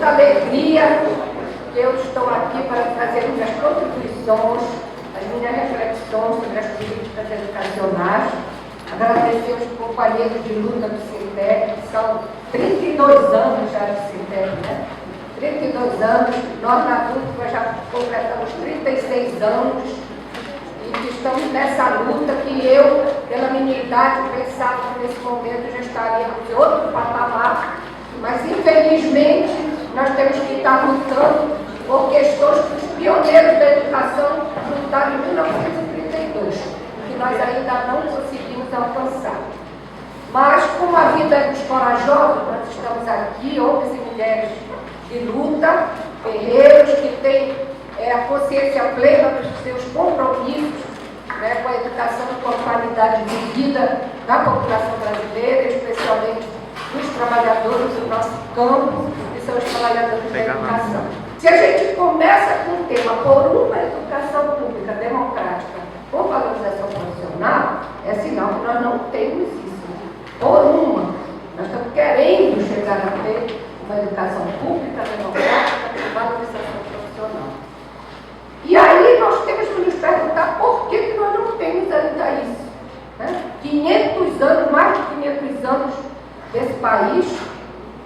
muita alegria que eu estou aqui para trazer minhas contribuições, as minhas reflexões sobre as políticas educacionais. Agradecer os companheiros de luta do Sintec, que são 32 anos já do Sintec, né? 32 anos, nós na UFBA já completamos 36 anos e que estamos nessa luta que eu, pela minha idade, pensava que nesse momento já estaríamos em outro patamar, mas infelizmente nós temos que estar lutando por questões que os pioneiros da educação lutaram em 1932, que nós ainda não conseguimos alcançar. Mas, como a vida é dos corajosos, nós estamos aqui, homens e mulheres de luta, guerreiros que têm a consciência plena dos seus compromissos, né, com a educação e com a qualidade de vida da população brasileira, especialmente dos trabalhadores do nosso campo, que são os trabalhadores da educação. Se a gente começa com o tema por uma educação pública democrática com valorização profissional, é sinal que nós não temos isso. Por uma, nós estamos querendo chegar a ter uma educação pública democrática com valorização profissional. E aí nós temos que nos perguntar por que nós não temos ainda isso. Né? 500 anos, mais de 500 anos desse país,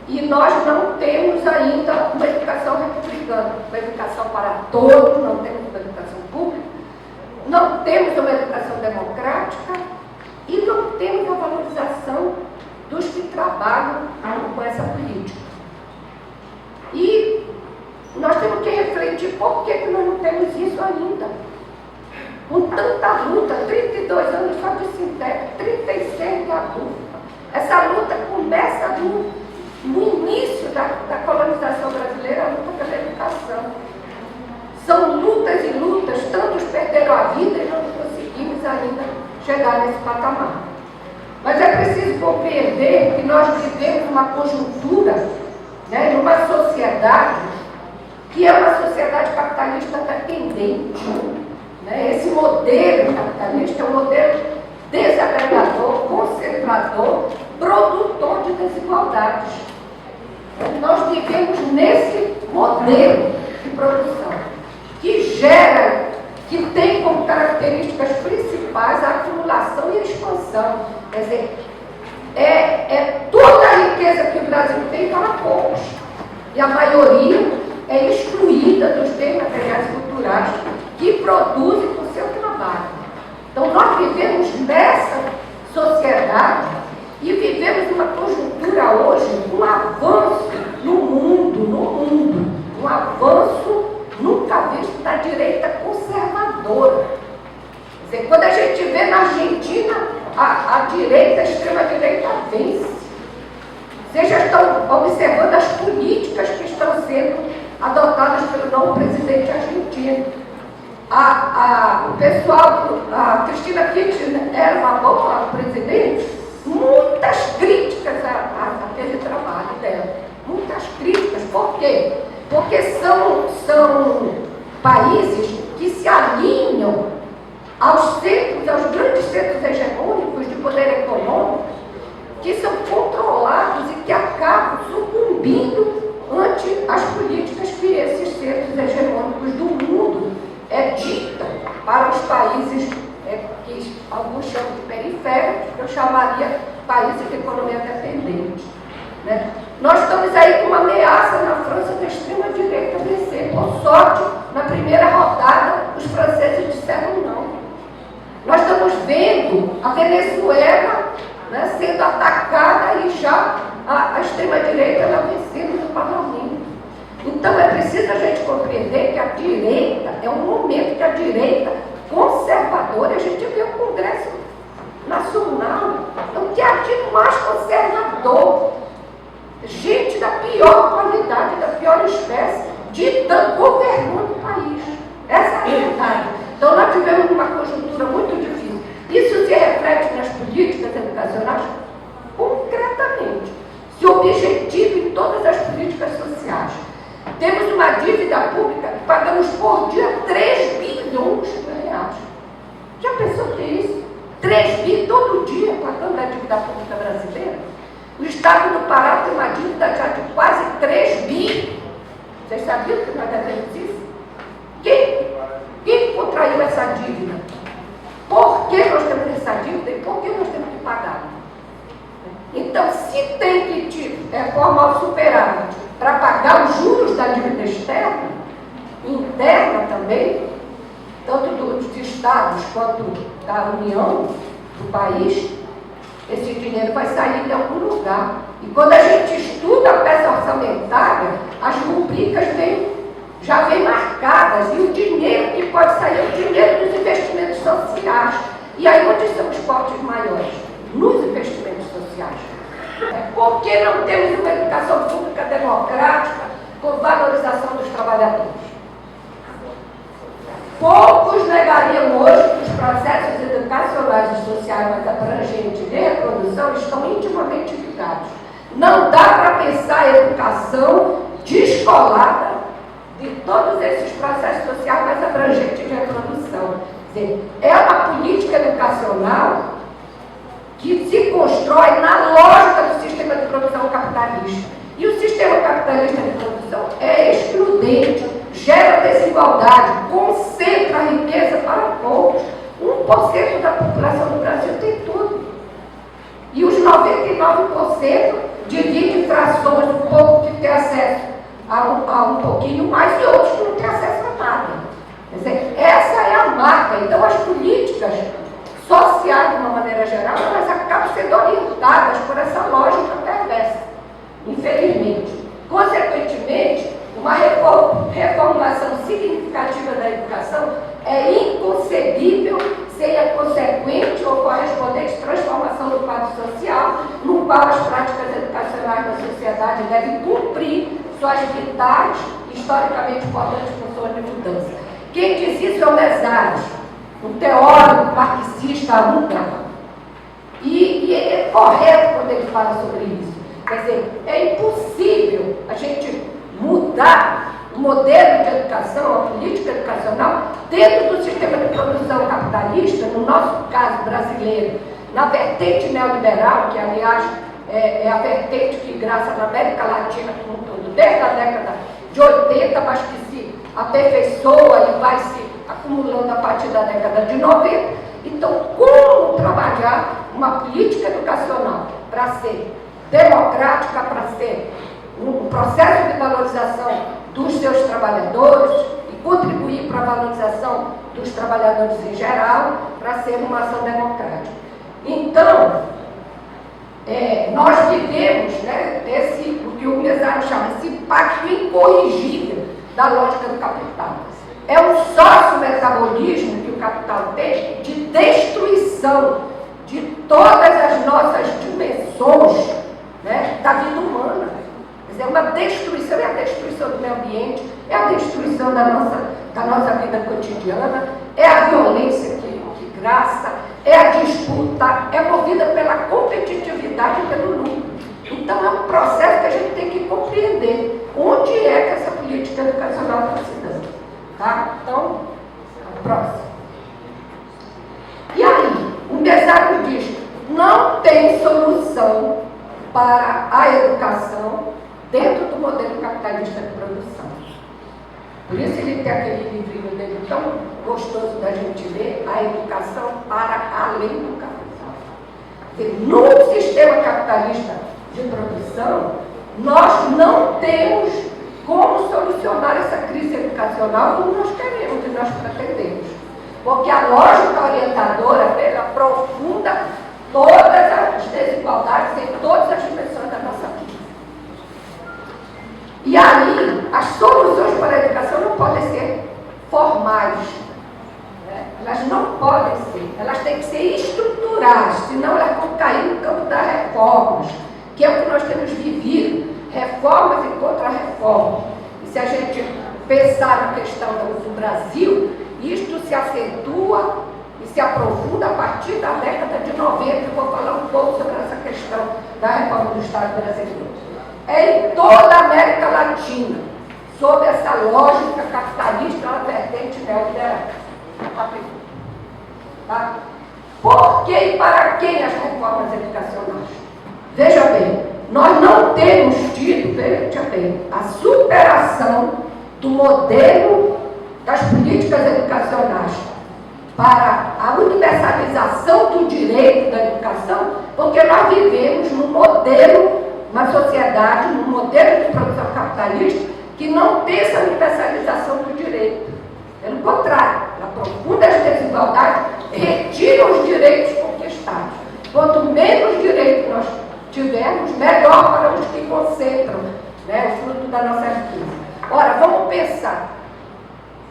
e nós não temos ainda uma educação republicana, uma educação para todos, não temos uma educação pública, não temos uma educação democrática e não temos a valorização dos que trabalham com essa política. E nós temos que refletir por que nós não temos isso ainda. Com tanta luta, 32 anos só de Sintec, 36 de adulto. Essa luta começa no início da colonização brasileira, a luta pela educação. São lutas e lutas, tantos perderam a vida e não conseguimos ainda chegar nesse patamar. Mas é preciso compreender que nós vivemos uma conjuntura, né, numa sociedade que é uma sociedade capitalista dependente. Né? Esse modelo capitalista é um modelo desagregador, concentrador, produtor de desigualdades. Nós vivemos nesse modelo de produção, que gera, que tem como características principais a acumulação e a expansão. Quer dizer, toda a riqueza que o Brasil tem para poucos. E a maioria é excluída dos bens materiais e culturais que produzem com o seu trabalho. Então, nós vivemos nessa sociedade e vivemos uma conjuntura hoje, um avanço no mundo, um avanço nunca visto da direita conservadora. Quer dizer, quando a gente vê na Argentina, a direita, a extrema-direita vence. Vocês já estão observando as políticas que estão sendo adotadas pelo novo presidente argentino. O pessoal, a Cristina Kirchner era uma boa presidente, muitas críticas àquele trabalho dela. Muitas críticas. Por quê? Porque são países que se alinham aos grandes centros hegemônicos de poder econômico, que são controlados e que acabam sucumbindo ante as políticas que esses centros hegemônicos do mundo ditam para os países que alguns chamam de periféricos, que eu chamaria países de economia dependente. Né? Nós estamos aí com uma ameaça na França da extrema-direita vencer. Por sorte, na primeira rodada, os franceses disseram não. Nós estamos vendo a Venezuela, né, sendo atacada e já a extrema-direita vencendo no parlamento. Então é preciso a gente compreender que a direita, é um momento que a direita conservadora, a gente vê o Congresso Nacional, é um teatro mais conservador, gente da pior qualidade, da pior espécie, governando o país. Essa é a realidade. Então nós tivemos uma conjuntura muito difícil. Isso se reflete nas políticas educacionais concretamente, se objetiva em todas as políticas sociais. Temos uma dívida pública que pagamos por dia 3 bilhões de reais. Já pensou que é isso? 3 bi todo dia pagando a dívida pública brasileira? O Estado do Pará tem uma dívida já de quase 3 bi se tem que formar o superávit para pagar os juros da dívida externa, interna também, tanto dos estados quanto da União, do país, esse dinheiro vai sair de algum lugar. E quando a gente estuda a peça orçamentária, as rubricas já vêm marcadas, e o dinheiro que pode sair é o dinheiro dos investimentos sociais. E aí onde são os cortes maiores? Nos investimentos sociais. Porque não temos uma educação pública democrática com valorização dos trabalhadores. Poucos negariam hoje que os processos educacionais e sociais mais abrangentes de reprodução estão intimamente ligados. Não dá para pensar a educação descolada de todos esses processos sociais mais abrangentes de reprodução. Quer dizer, é uma política educacional que se constrói na lógica do sistema de produção capitalista. E o sistema capitalista de produção é excludente, gera desigualdade, concentra a riqueza para poucos. 1% da população do Brasil tem tudo. E os 99% divide em frações, um pouco que tem acesso a um pouquinho mais e outros que não têm acesso a nada. Quer dizer, essa é a marca. Então, as políticas sociais, de uma maneira geral, elas acabam sendo orientadas por essa lógica perversa, infelizmente. Consequentemente, uma reformulação significativa da educação é inconcebível sem a consequente ou correspondente transformação do quadro social, no qual as práticas educacionais da sociedade devem cumprir suas vitais, historicamente importantes funções de mudança. Quem diz isso é o Mesaros, um teórico marxista húngaro, e é correto quando ele fala sobre isso. Quer dizer, é impossível a gente mudar o modelo de educação, a política educacional, dentro do sistema de produção capitalista, no nosso caso brasileiro, na vertente neoliberal, que aliás é a vertente que graça na América Latina como um todo, desde a década de 80, mas que se aperfeiçoa e vai se acumulando a partir da década de 90. Então, como trabalhar uma política educacional para ser democrática, para ser um processo de valorização dos seus trabalhadores e contribuir para a valorização dos trabalhadores em geral, para ser uma ação democrática. Então, nós vivemos, né, o que o Mesaros chama esse impacto incorrigível da lógica do capital. É um sócio-metabolismo que o capital tem de destruição de todas as nossas dimensões, né, da vida humana. Quer dizer, é uma destruição, é a destruição do meio ambiente, é a destruição da nossa vida cotidiana, é a violência que graça, é a disputa, é movida pela competitividade e pelo lucro. Então é um processo que a gente tem que compreender onde é que essa política educacional está se dando. Tá? Então, próximo. E aí, o Mesaros diz, não tem solução para a educação dentro do modelo capitalista de produção. Por isso ele tem aquele livrinho dele tão gostoso da gente ler, A Educação para Além do Capital. No sistema capitalista de produção, nós não temos como solucionar essa crise educacional como nós queremos e nós pretendemos. Porque a lógica orientadora dele aprofunda todas as desigualdades em todas as dimensões da nossa vida. E aí, as soluções para a educação não podem ser formais. Né? Elas não podem ser. Elas têm que ser estruturais, senão elas vão cair no campo das reformas, que é o que nós temos vivido, reformas e contra-reformas. E se a gente pensar na questão do Brasil, isto se acentua e se aprofunda a partir da década de 90. Eu vou falar um pouco sobre essa questão da reforma do Estado brasileiro. É em toda a América Latina, sob essa lógica capitalista, na vertente neoliberal. Tá? Por que e para quem as reformas educacionais? Veja bem, nós não temos tido, veja bem, a superação do modelo das políticas educacionais para a universalização do direito da educação, porque nós vivemos num modelo sociedade, num modelo de produção capitalista, que não pensa a universalização do direito. Pelo contrário, ela aprofunda as desigualdades, retira os direitos conquistados. Quanto menos direitos nós tivermos, melhor para os que concentram, né, o fruto da nossa riqueza. Ora, vamos pensar.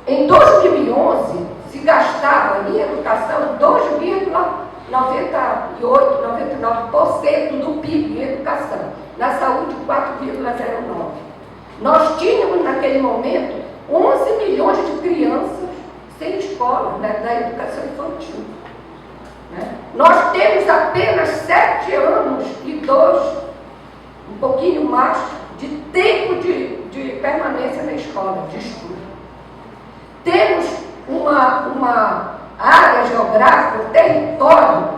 Em 2011, se gastava em educação 2,99% do PIB em educação. Na saúde, 4,09%. Nós tínhamos, naquele momento, 11 milhões de crianças sem escola, né, da educação infantil. Né? Nós temos apenas 7 anos e 2, um pouquinho mais, de tempo de permanência na escola, de estudo. Temos uma área geográfica, um território,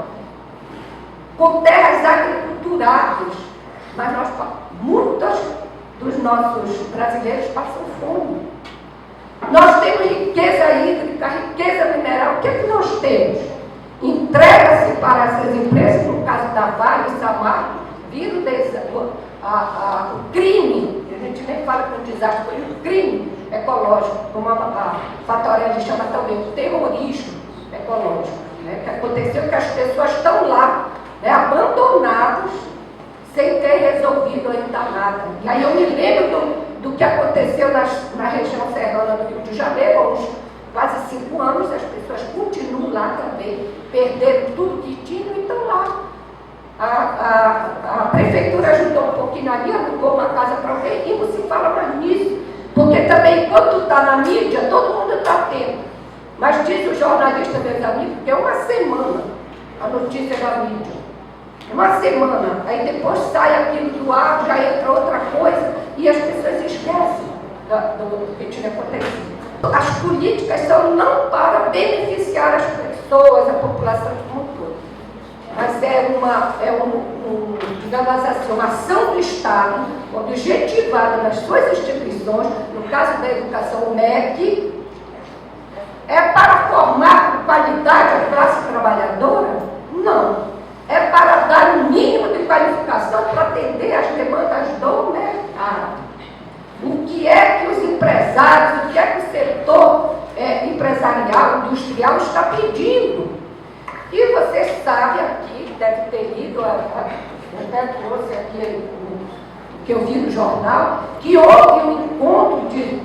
com terras agriculturáveis, mas muitos dos nossos brasileiros passam fome. Nós temos riqueza hídrica, riqueza mineral. O que é que nós temos? Entrega-se para essas empresas, no caso da Vale e Samarco, vindo o crime, a gente nem fala com desastre, foi um crime ecológico, como a Fatorelli chama também, o terrorismo ecológico, né, que aconteceu que as pessoas estão lá, né, abandonadas, sem ter resolvido ainda nada. E aí eu me lembro do que aconteceu na região serrana do Rio de Janeiro, há uns quase 5 anos, as pessoas continuam lá também, perderam tudo que tinham e estão lá. A prefeitura ajudou um pouquinho ali, alugou uma casa para alguém e não se fala mais nisso, porque também enquanto está na mídia, todo mundo está atento. Mas diz o jornalista, meus amigos, que é uma semana a notícia da mídia. Uma semana, aí depois sai aquilo do ar, já entra outra coisa e as pessoas esquecem do que tinha acontecido. As políticas são não para beneficiar as pessoas, a população como um todo, mas digamos assim, uma ação do Estado objetivada nas suas instituições, no caso da educação, o MEC, é para formar com qualidade a classe trabalhadora? Não. É para dar um mínimo de qualificação para atender às demandas do mercado. O que é que os empresários, o que é que o setor empresarial, industrial está pedindo? E você sabe aqui, deve ter lido, eu até trouxe aqui o que eu vi no jornal, que houve um encontro de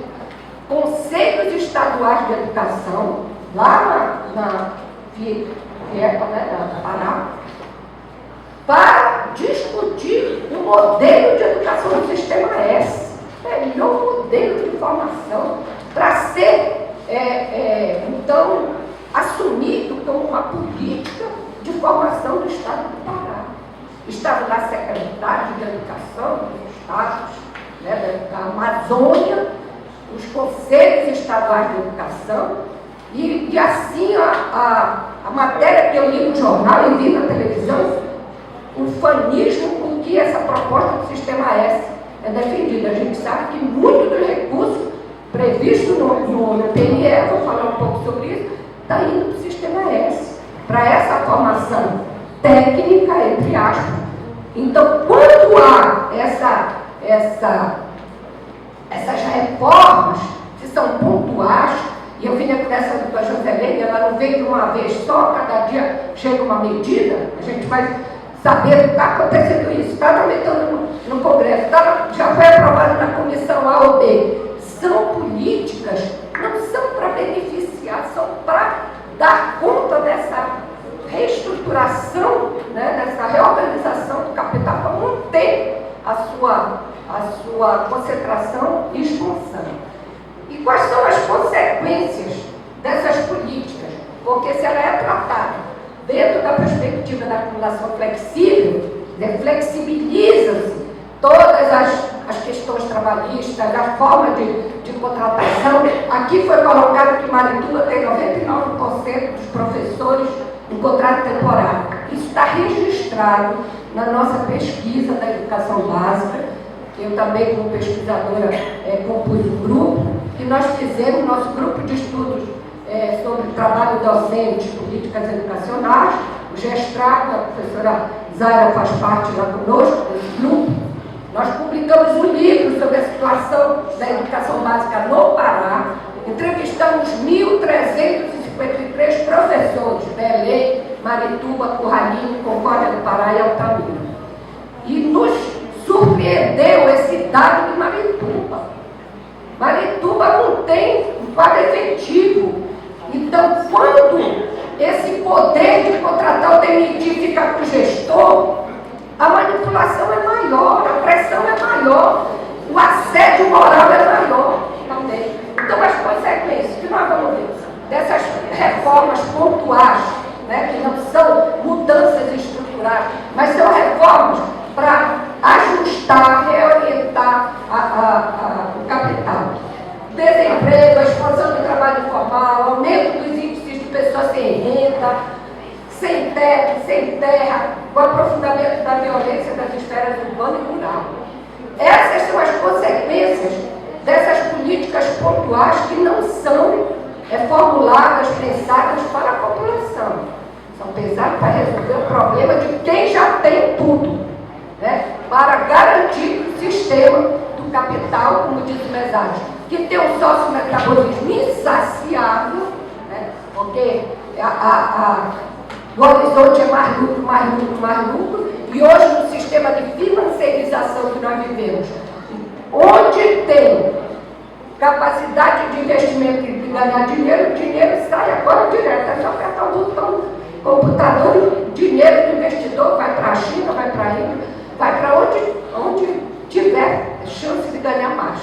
conselhos estaduais de educação, lá na FIEPA, né, da Pará, para discutir o modelo de educação do sistema S, melhor modelo de formação, para ser, então, assumido como uma política de formação do Estado do Pará. Estava lá secretário de Educação dos Estados, né, da Amazônia, os conselhos estaduais de educação, e assim a matéria que eu li no jornal e vi na televisão, o fanismo com que essa proposta do Sistema S é defendida. A gente sabe que muito dos recursos previstos no PNE, vou falar um pouco sobre isso, está indo para o Sistema S, para essa formação técnica, entre aspas. Então, quando há essas reformas, que são pontuais, e eu vinha conversando com a Joselene, ela não veio de uma vez só, cada dia chega uma medida, a gente vai saber que está acontecendo isso, está tramitando no Congresso, já foi aprovado na comissão A ou B. São políticas, não são para beneficiar, são para dar conta dessa reestruturação, né, dessa reorganização do capital, para manter a sua concentração e expansão. E quais são as consequências dessas políticas? Porque se ela é tratada dentro da perspectiva da acumulação flexível, né, flexibiliza-se todas as questões trabalhistas, a forma de contratação. Aqui foi colocado que Marituba tem 99% dos professores em contrato temporário. Isso está registrado na nossa pesquisa da educação básica. Eu também, como pesquisadora, compus um grupo, que nós fizemos, nosso grupo de estudos sobre trabalho docente, políticas educacionais, o GESTRAC, a professora Zaira faz parte lá conosco, desse grupo, Nós publicamos um livro sobre a situação da educação básica no Pará, entrevistamos 1.353 professores, Belém, Marituba, Curralinho, Concórdia do Pará e Altamira. E nos surpreendeu esse dado de Marituba. Marituba não tem um quadro efetivo. Então, quando esse poder de contratar ou demitir fica com o gestor, a manipulação é maior, a pressão é maior, o assédio moral é maior também. Então, as consequências que nós vamos ver dessas reformas pontuais, né, que não são mudanças estruturais, mas são reformas para ajustar, reorientar o capital. Desemprego, a expansão do trabalho informal, aumento dos índices de pessoas sem renda, sem teto, sem terra, o aprofundamento da violência das esferas urbana e rural. Essas são as consequências dessas políticas pontuais que não são formuladas, pensadas para a população. São pensadas para resolver o problema de quem já tem tudo, né? Para garantir o sistema do capital, como diz o Mesage, que tem um sócio-metabolismo insaciável, né? Porque o horizonte é mais lucro, mais lucro, mais lucro, e hoje no sistema de financiarização que nós vivemos, onde tem capacidade de investimento e de ganhar dinheiro, o dinheiro sai agora direto, é só apertar o botão computador e o dinheiro do investidor vai para a China, vai para a Índia, vai para onde tiver chance de ganhar mais,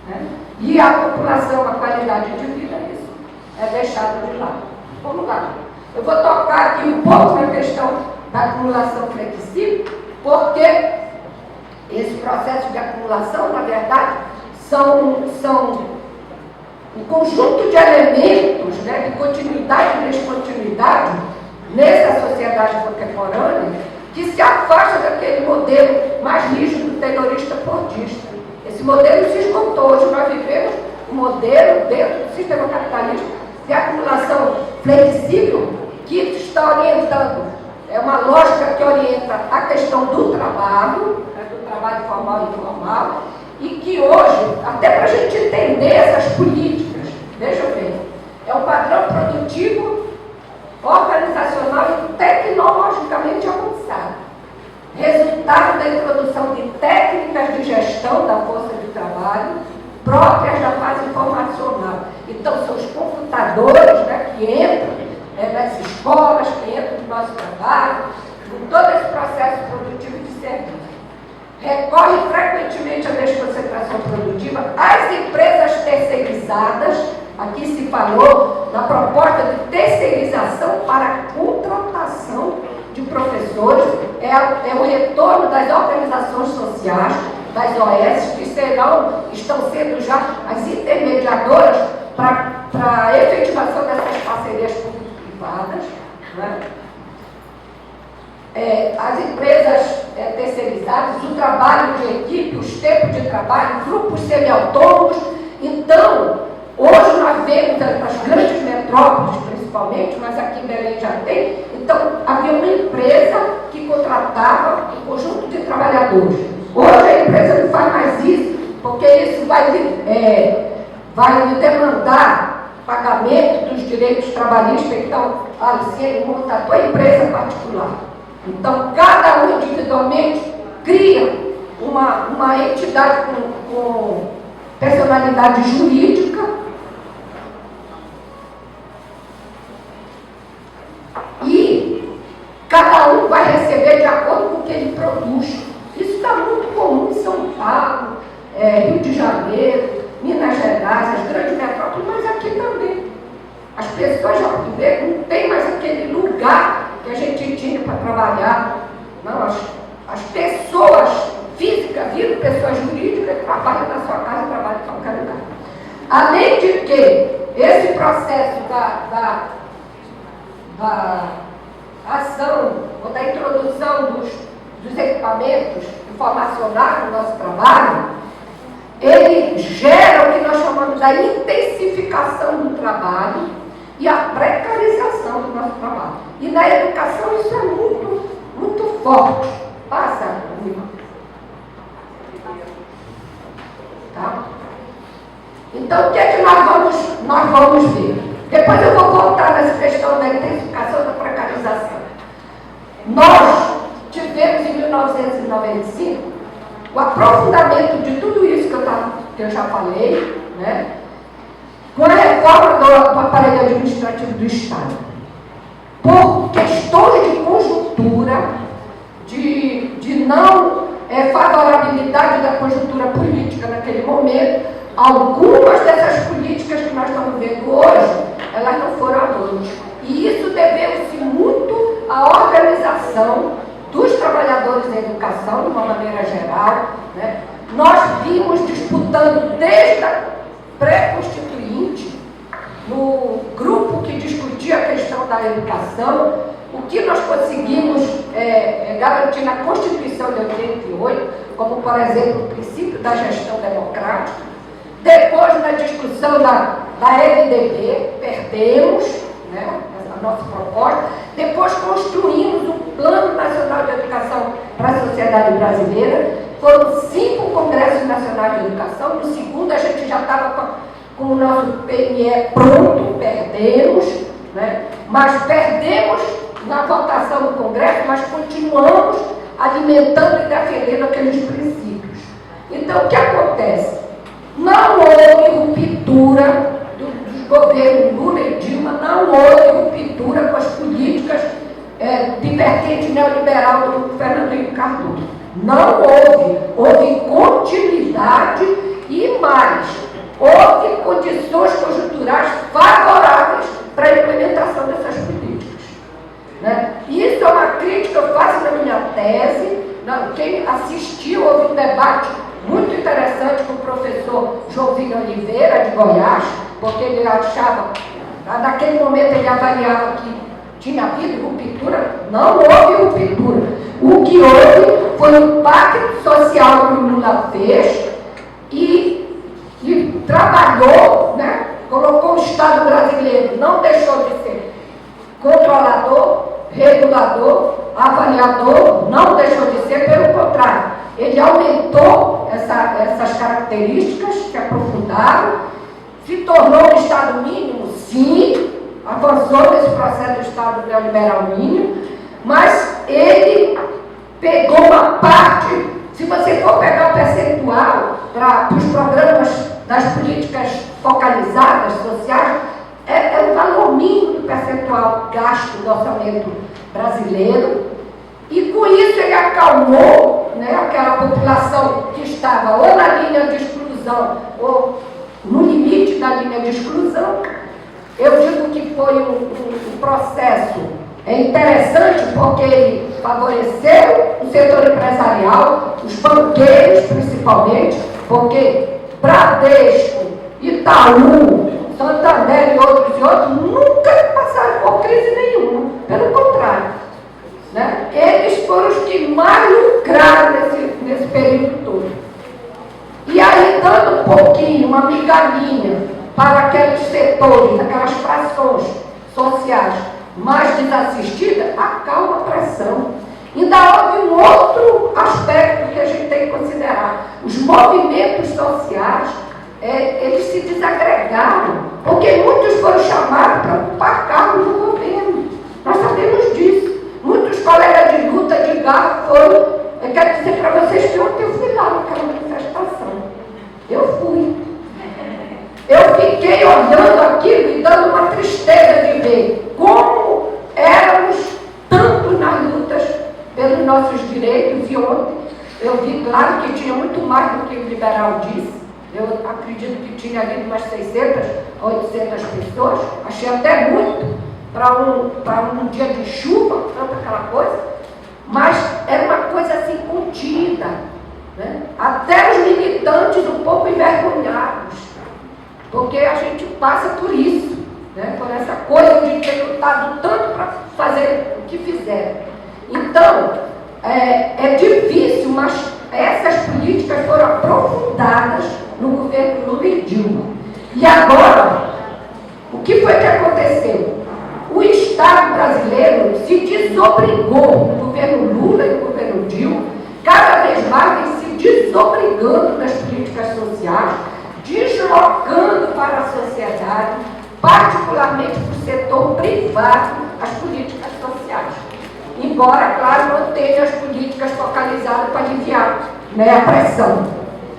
né? E a população, a qualidade de vida, isso é deixado de lado. Vamos lá. Eu vou tocar aqui um pouco na questão da acumulação flexível, porque esse processo de acumulação, na verdade, são um conjunto de elementos, né, de continuidade e descontinuidade nessa sociedade contemporânea que se afasta daquele modelo mais rígido, terrorista, fordista. Esse modelo se esgotou. Hoje nós vivemos um modelo dentro do sistema capitalista de acumulação flexível que está orientando, é uma lógica que orienta a questão do trabalho, né, do trabalho formal e informal, e que hoje, até para a gente entender essas políticas, veja bem, é um padrão produtivo, organizacional e tecnologicamente avançado. Resultado da introdução de técnicas de gestão da força de trabalho próprias da fase informacional. Então, são os computadores, né, que entram nas escolas, que entram no nosso trabalho, em todo esse processo produtivo de serviço. Recorre frequentemente à desconcentração produtiva, às empresas terceirizadas. Aqui se falou na proposta de terceirização para contratação de professores, é o retorno das organizações sociais, das OS, que estão sendo já as intermediadoras para a efetivação dessas parcerias público-privadas, né? As empresas terceirizadas, o trabalho de equipe, os tempos de trabalho, grupos semi-autônomos. Então, hoje nós vemos as grandes metrópoles, principalmente, mas aqui em Belém já tem. Então, havia uma empresa que contratava um conjunto de trabalhadores. Hoje a empresa não faz mais isso, porque isso vai demandar pagamento dos direitos trabalhistas. Então, a Luciene monta a tua empresa particular. Então, cada um individualmente cria uma entidade com personalidade jurídica e cada um vai receber de acordo com o que ele produz. Isso está muito comum em São Paulo, Rio de Janeiro, Minas Gerais, as grandes metrópoles, mas aqui também. As pessoas já não tem mais aquele lugar que a gente tinha para trabalhar. Não, as pessoas físicas viram pessoas jurídicas que trabalham na sua casa e trabalham em qualquer lugar. Além de que esse processo da ação ou da introdução dos equipamentos informacionais no nosso trabalho, ele gera o que nós chamamos da intensificação do trabalho e a precarização do nosso trabalho. E na educação isso é muito, muito forte. Passa, Lima. Então, o que é que nós vamos ver? Depois eu vou voltar nessa questão da intensificação da precarização. Nós tivemos em 1995 o aprofundamento de tudo isso que eu já falei, né, com a reforma do aparelho administrativo do Estado. Por questões de conjuntura, de não favorabilidade da conjuntura política naquele momento, algumas dessas políticas que nós estamos vendo hoje, elas não foram avante. E isso deveu-se muito à organização dos trabalhadores da educação, de uma maneira geral, né? Nós vimos disputando desde a pré-constituinte, no grupo que discutia a questão da educação, o que nós conseguimos garantir na Constituição de 88, como, por exemplo, o princípio da gestão democrática. Depois, na discussão da LDB, perdemos, né, a nossa proposta. Depois, construímos um Plano Nacional de Educação para a Sociedade Brasileira. Foram 5 Congressos Nacionais de Educação. No segundo, a gente já estava com o nosso PNE pronto, perdemos, né, mas perdemos na votação do Congresso, mas continuamos alimentando e defendendo aqueles princípios. Então, o que acontece? Não houve ruptura dos governos Lula e Dilma, não houve ruptura com as políticas de vertente neoliberal do Fernando Henrique Cardoso. Não houve continuidade e mais, houve condições conjunturais favoráveis para a implementação dessas políticas, né? Isso é uma crítica que eu faço na minha tese. Quem assistiu, houve um debate muito interessante com o professor Joãozinho Oliveira, de Goiás, porque ele achava, naquele momento ele avaliava que tinha havido ruptura. Não houve ruptura. O que houve foi um pacto social que o Lula fez e trabalhou, né? Colocou o Estado brasileiro, não deixou de ser controlador, regulador, avaliador, não deixou de ser, pelo contrário. Ele aumentou essas características, se aprofundaram, se tornou um Estado mínimo, sim, avançou nesse processo do Estado neoliberal mínimo, mas ele pegou uma parte. Se você for pegar o percentual para os programas das políticas focalizadas, sociais, é o valor mínimo do percentual gasto do orçamento brasileiro. E com isso ele acalmou, né, aquela população que estava ou na linha de exclusão ou no limite da linha de exclusão. Eu digo que foi um processo interessante porque ele favoreceu o setor empresarial, os banqueiros principalmente, porque Bradesco, Itaú, Santander e outros nunca passaram por crise nenhuma, pelo contrário, né? Eles foram os que mais lucraram nesse período todo. E aí, dando um pouquinho, uma migalhinha para aqueles setores, aquelas frações sociais mais desassistidas, acalma a pressão. Ainda houve um outro aspecto que a gente tem que considerar. Os movimentos sociais, eles se desagregaram, porque muitos foram chamados para ocupar cargos no governo. Nós sabemos disso. Muitos colegas de luta de garra foram. Eu quero dizer para vocês que ontem eu fui lá naquela manifestação. Eu fui. Eu fiquei olhando aquilo e dando uma tristeza de ver como éramos tanto nas lutas pelos nossos direitos. E ontem eu vi, claro, que tinha muito mais do que o liberal disse. Eu acredito que tinha ali umas 600, 800 pessoas. Achei até muito para um dia de chuva, tanta aquela coisa. Mas era uma coisa assim contida, né? Até os militantes um pouco envergonhados, porque a gente passa por isso, né? Por essa coisa de ter lutado tanto para fazer o que fizeram. Então, é difícil, mas essas políticas foram aprofundadas no governo Lula e Dilma. E agora, o que foi que aconteceu? O Estado brasileiro se desobrigou, no governo Lula e no governo Dilma, cada vez mais vem se desobrigando das políticas sociais, deslocando efetivar as políticas sociais. Embora, claro, não tenha as políticas focalizadas para aliviar, né, a pressão.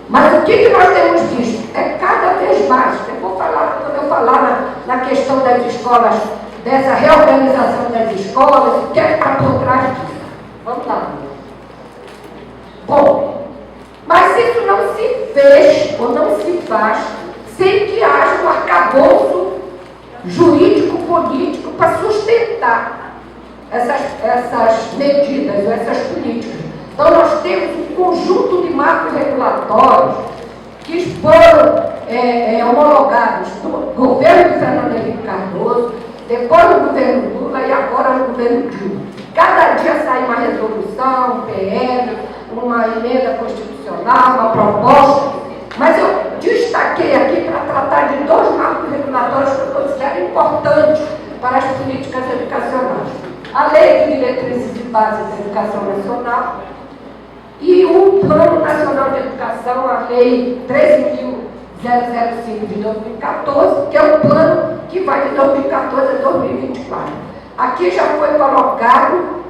Mas o que nós temos visto? É cada vez mais, quando eu falar na questão das escolas, dessa reorganização das escolas, o que é que está por trás disso? Vamos lá. Bom, mas isso não se fez ou não se faz sem que haja um arcabouço jurídico-político para sustentar essas medidas ou essas políticas. Então, nós temos um conjunto de marcos regulatórios que foram homologados no governo de Fernando Henrique Cardoso, depois no governo Lula e agora no governo Dilma. Cada dia sai uma resolução, um PL, uma emenda constitucional, uma proposta, mas eu destaquei aqui para tratar de dois marcos regulatórios que eu considero importantes para as políticas educacionais. A Lei de Diretrizes e Bases da Educação Nacional e o Plano Nacional de Educação, a Lei 13.005 de 2014, que é um plano que vai de 2014 a 2024. Aqui já foi colocado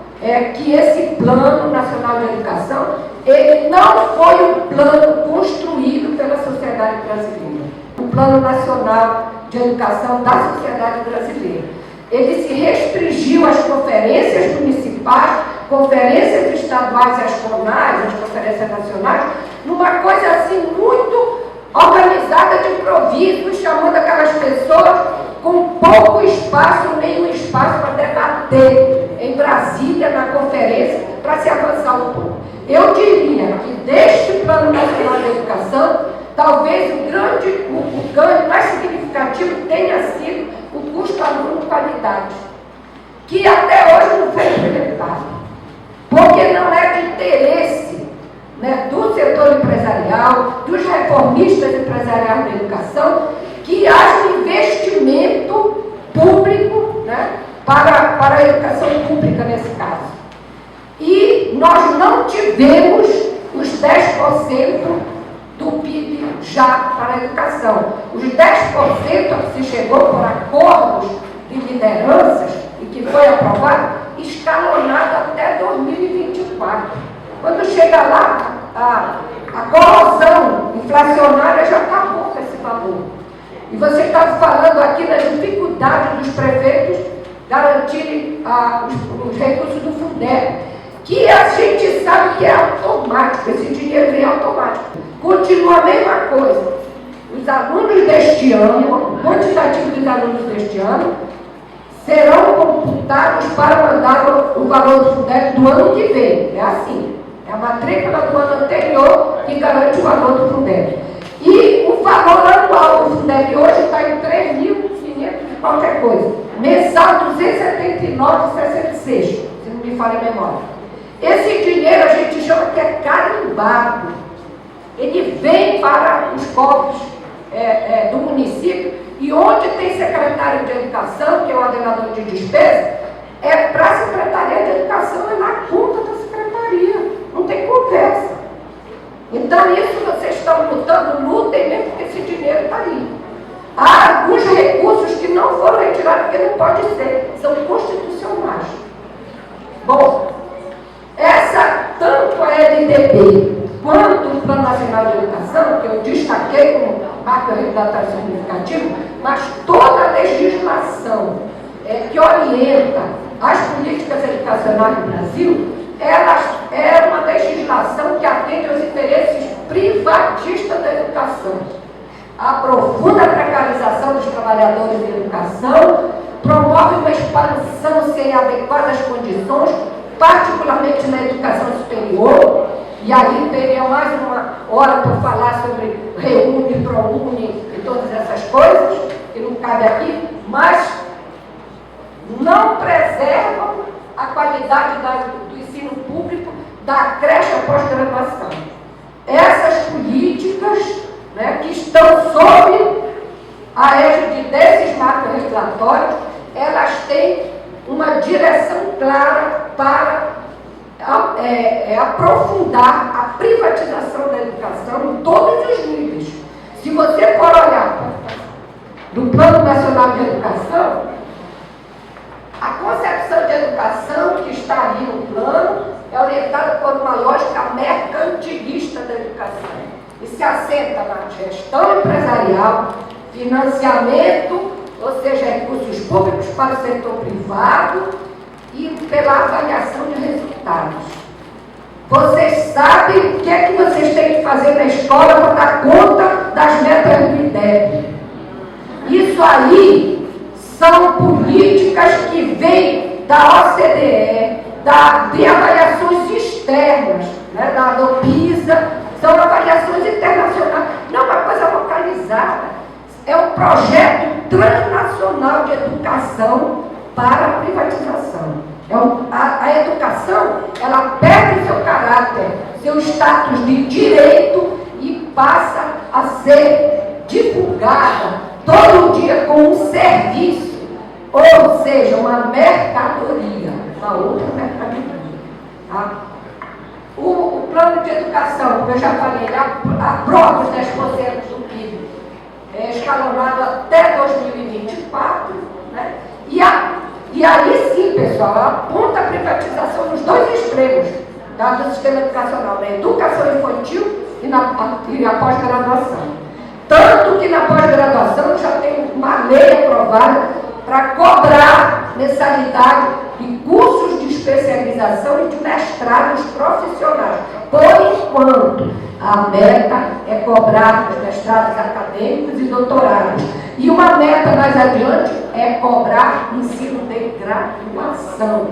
que esse Plano Nacional de Educação, ele não foi um plano construído pela sociedade brasileira. O Plano Nacional de Educação da sociedade brasileira. Ele se restringiu às conferências municipais, conferências estaduais e as CONAS, as conferências nacionais, numa coisa assim muito organizada de improviso, chamando aquelas pessoas com pouco espaço, nenhum espaço para debater em Brasília, na conferência, para se avançar um pouco. Eu diria que deste Plano Nacional de Educação, talvez o ganho mais significativo tenha sido o custo aluno-qualidade, que até hoje não foi implementado, porque não é de interesse, né, do setor empresarial, dos reformistas empresariais da educação, que haja um investimento público, né, para a educação pública nesse caso. E nós não tivemos os 10% do PIB já para a educação. Os 10% que se chegou por acordos de lideranças e que foi aprovado, escalonado até 2024. Quando chega lá, a corrosão inflacionária já acabou com esse valor. E você está falando aqui da dificuldade dos prefeitos garantirem os recursos do Fundeb, que a gente sabe que é automático, esse dinheiro vem automático. Continua a mesma coisa. Os alunos deste ano, o quantitativo dos alunos deste ano, serão computados para mandar o valor do Fundeb do ano que vem. É assim. É a matrícula do ano anterior que garante o valor do Fundeb. E o valor anual do Fundeb hoje está em 3.500 qualquer coisa. Mensal 279,66, se não me falha a memória. Esse dinheiro a gente chama que é carimbado. Ele vem para os cofres do município e onde tem secretário de educação, que é o ordenador de despesa, é para a Secretaria de Educação, é na conta da secretaria. Não tem conversa. Então isso vocês estão lutando, lutem mesmo porque esse dinheiro está aí. Há alguns recursos que não foram retirados porque não pode ser, são constitucionais. Bom, tanto a LDB quanto o Plano Nacional de Educação, que eu destaquei como marco regulatório significativo, mas toda a legislação que orienta as políticas educacionais do Brasil, é uma legislação que atende aos interesses privatistas da educação. Aprofunda a precarização dos trabalhadores de educação, promove uma expansão sem adequadas condições, particularmente na educação superior, e aí teria mais uma hora para falar sobre REUNE, ProUni e todas essas coisas, que não cabe aqui, mas não preservam a qualidade do ensino público, da creche à pós-graduação. Essas políticas, né, que estão sob a égide desses marcos regulatórios, elas têm uma direção clara para aprofundar a privatização da educação em todos os níveis. Se você for olhar do Plano Nacional de Educação, está ali no plano é orientada por uma lógica mercantilista da educação e se assenta na gestão empresarial, financiamento, ou seja, recursos públicos para o setor privado e pela avaliação de resultados. Vocês sabem o que é que vocês têm que fazer na escola para dar conta das metas do IDEB. Isso aí são políticas que vêm da OCDE, de avaliações externas, né, do PISA, são avaliações internacionais, não é uma coisa localizada. É um projeto transnacional de educação para a privatização. A educação, ela perde seu caráter, seu status de direito e passa a ser divulgada todo dia como um serviço, ou seja, uma mercadoria, uma outra mercadoria. Tá? O plano de educação, como eu já falei, aprova os 10% do PIB, escalonado até 2024, né? E aí sim, pessoal, aponta a privatização nos dois extremos do sistema educacional, na educação infantil e na pós-graduação. Tanto que na pós-graduação já tem uma lei aprovada para cobrar mensalidade de cursos de especialização e de mestrados profissionais. Por enquanto, a meta é cobrar os mestrados acadêmicos e doutorados. E uma meta mais adiante é cobrar ensino de graduação.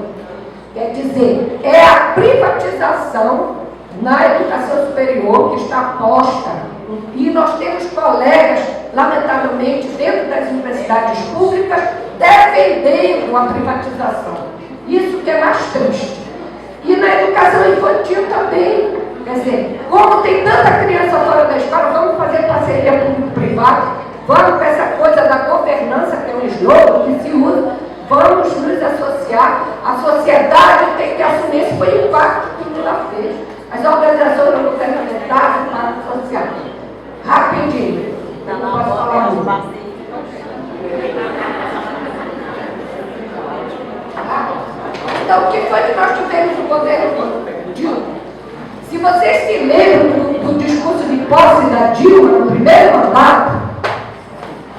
Quer dizer, é a privatização na educação superior que está posta. E nós temos colegas, lamentavelmente, dentro das universidades públicas, defendendo a privatização. Isso que é mais triste. E na educação infantil também. Quer dizer, como tem tanta criança fora da escola, vamos fazer parceria público-privado, vamos com essa coisa da governança, que é um slogan que se usa, vamos nos associar. A sociedade tem que assumir. Esse foi o pacto que o Lula fez. As organizações não governamentais e o pacto social. Rapidinho. Não posso falar muito. Então, o que foi que nós tivemos no governo Dilma? Se vocês se lembram do discurso de posse da Dilma no primeiro mandato,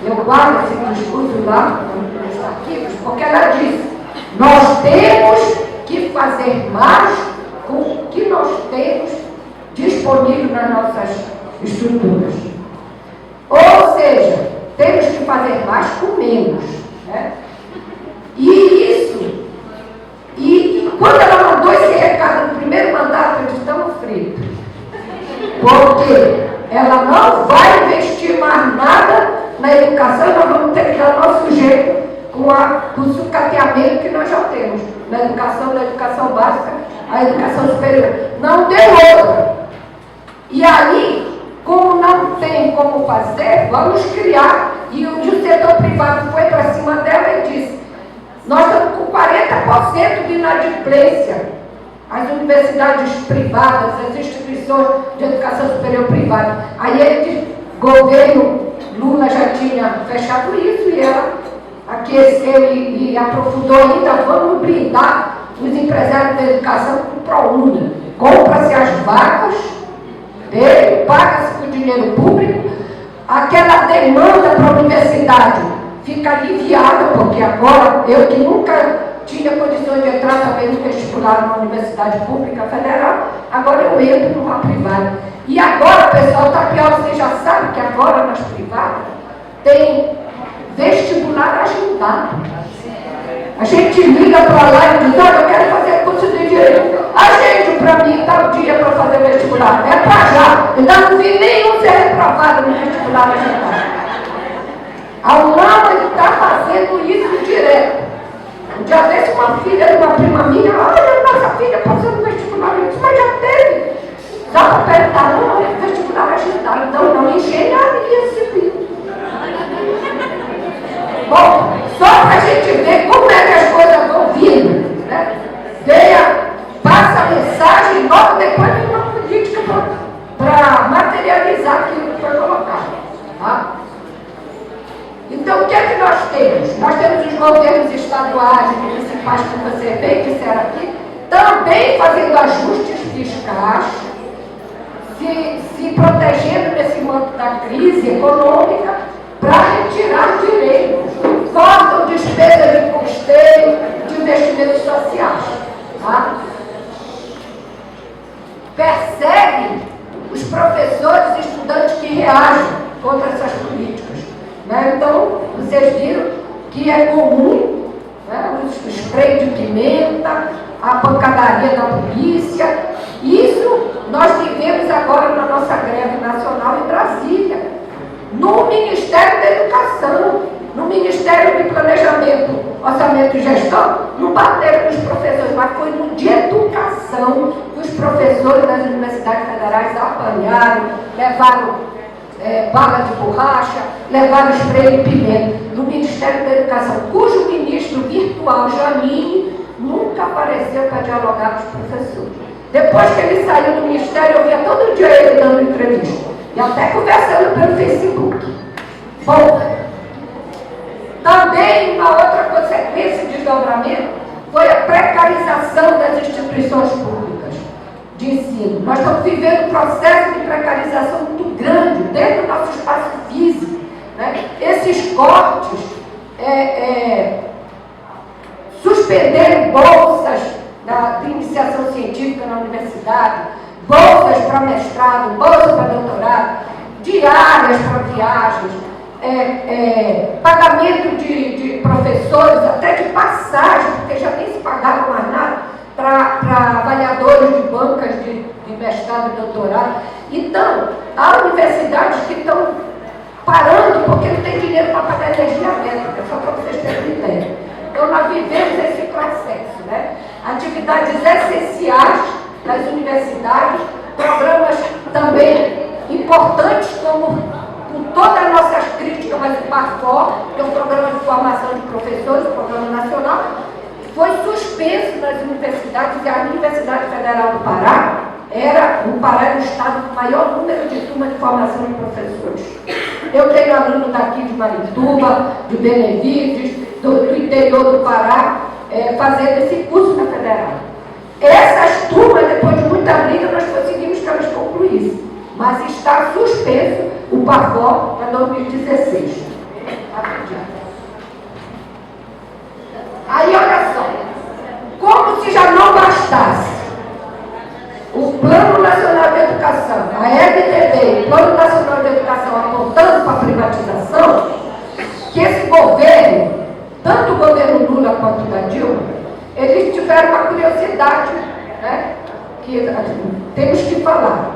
eu guardo esse discurso lá nos arquivos, porque ela disse: nós temos que fazer mais com o que nós temos disponível nas nossas estruturas. Ou seja, temos que fazer mais com menos. Né? E quando ela mandou esse recado no primeiro mandato, eu disse: estamos fritos. Porque ela não vai investir mais nada na educação, nós vamos ter que dar nosso jeito com o sucateamento que nós já temos na educação básica, a educação superior. Não tem outra. E aí, como não tem como fazer, vamos criar. E o setor privado foi para cima dela e disse: nós estamos com 40% de inadimplência. As universidades privadas, as instituições de educação superior privada. Aí ele, governo Lula já tinha fechado isso e ela aqueceu e aprofundou ainda. Vamos brindar os empresários da educação com ProUni. Compra-se as vagas dele, paga-se com dinheiro público, aquela demanda para a universidade fica aliviada, porque agora, eu que nunca tinha condições de entrar também no vestibular numa universidade pública federal, agora eu entro numa privada. E agora, pessoal, está pior, vocês já sabem que agora nas privadas tem vestibular agendado. A gente liga para lá e diz: olha, eu quero fazer curso de direito. Agende para mim tal dia para fazer vestibular. É para já. Eu ainda não vi nenhum ser reprovado no vestibular agendado. A UNAM está fazendo isso direto. Um dia desse, uma filha de uma prima minha: olha, nossa filha passou no vestibular. Eu disse: mas já teve. Só para perguntar: não, é vestibular agendado. Então, não, engenharia civil. Bom, só para a gente ver como é que as coisas vão vindo, né? Passa a mensagem e logo depois vem uma política para materializar aquilo que foi colocado. Tá? Então, o que é que nós temos? Nós temos os governos estaduais e municipais, que você bem disseram aqui, também fazendo ajustes fiscais, se protegendo desse manto da crise econômica para retirar direitos, cortam despesas de custeio, de investimentos sociais. Tá? Perseguem os professores e estudantes que reagem contra essas políticas. Né? Então, vocês viram que é comum, né, o spray de pimenta, a pancadaria da polícia. Isso nós vivemos agora na nossa greve nacional em Brasília, no Ministério da Educação, no Ministério de Planejamento, Orçamento e Gestão, não bateram nos professores, mas foi no de Educação que os professores das universidades federais apanharam, levaram bala de borracha, levaram spray de pimenta, no Ministério da Educação, cujo ministro virtual, Janine, nunca apareceu para dialogar com os professores. Depois que ele saiu do Ministério, eu via todo dia ele dando entrevista, e até conversando pelo Facebook. Bom, também uma outra consequência de desdobramento foi a precarização das instituições públicas de ensino. Nós estamos vivendo um processo de precarização muito grande dentro do nosso espaço físico. Né? Esses cortes suspenderam bolsas de iniciação científica na universidade, bolsas para mestrado, bolsas para doutorado, diárias para viagens, pagamento de professores, até de passagem, porque já nem se pagava mais nada para avaliadores de bancas de mestrado e doutorado. Então, há universidades que estão parando porque não tem dinheiro para pagar energia elétrica, só para vocês terem uma ideia. Então, nós vivemos esse processo, né? Atividades essenciais das universidades, programas também importantes, como com todas as nossas críticas, mas o PAFOR, que é um programa de formação de professores, um programa nacional, foi suspenso nas universidades, e a Universidade Federal do Pará era o estado com o maior número de turmas de formação de professores. Eu tenho aluno daqui de Marituba, de Benevides, do interior do Pará, fazendo esse curso na Federal. Essas turmas, depois de muita briga, nós conseguimos que elas concluíssem. Mas está suspenso o PAFOR para 2016. Aí, olha só, como se já não bastasse o Plano Nacional de Educação, a EBTB, o Plano Nacional de Educação apontando para a privatização, que esse governo, tanto o governo Lula quanto o da Dilma, eles tiveram uma curiosidade, né, que temos que falar.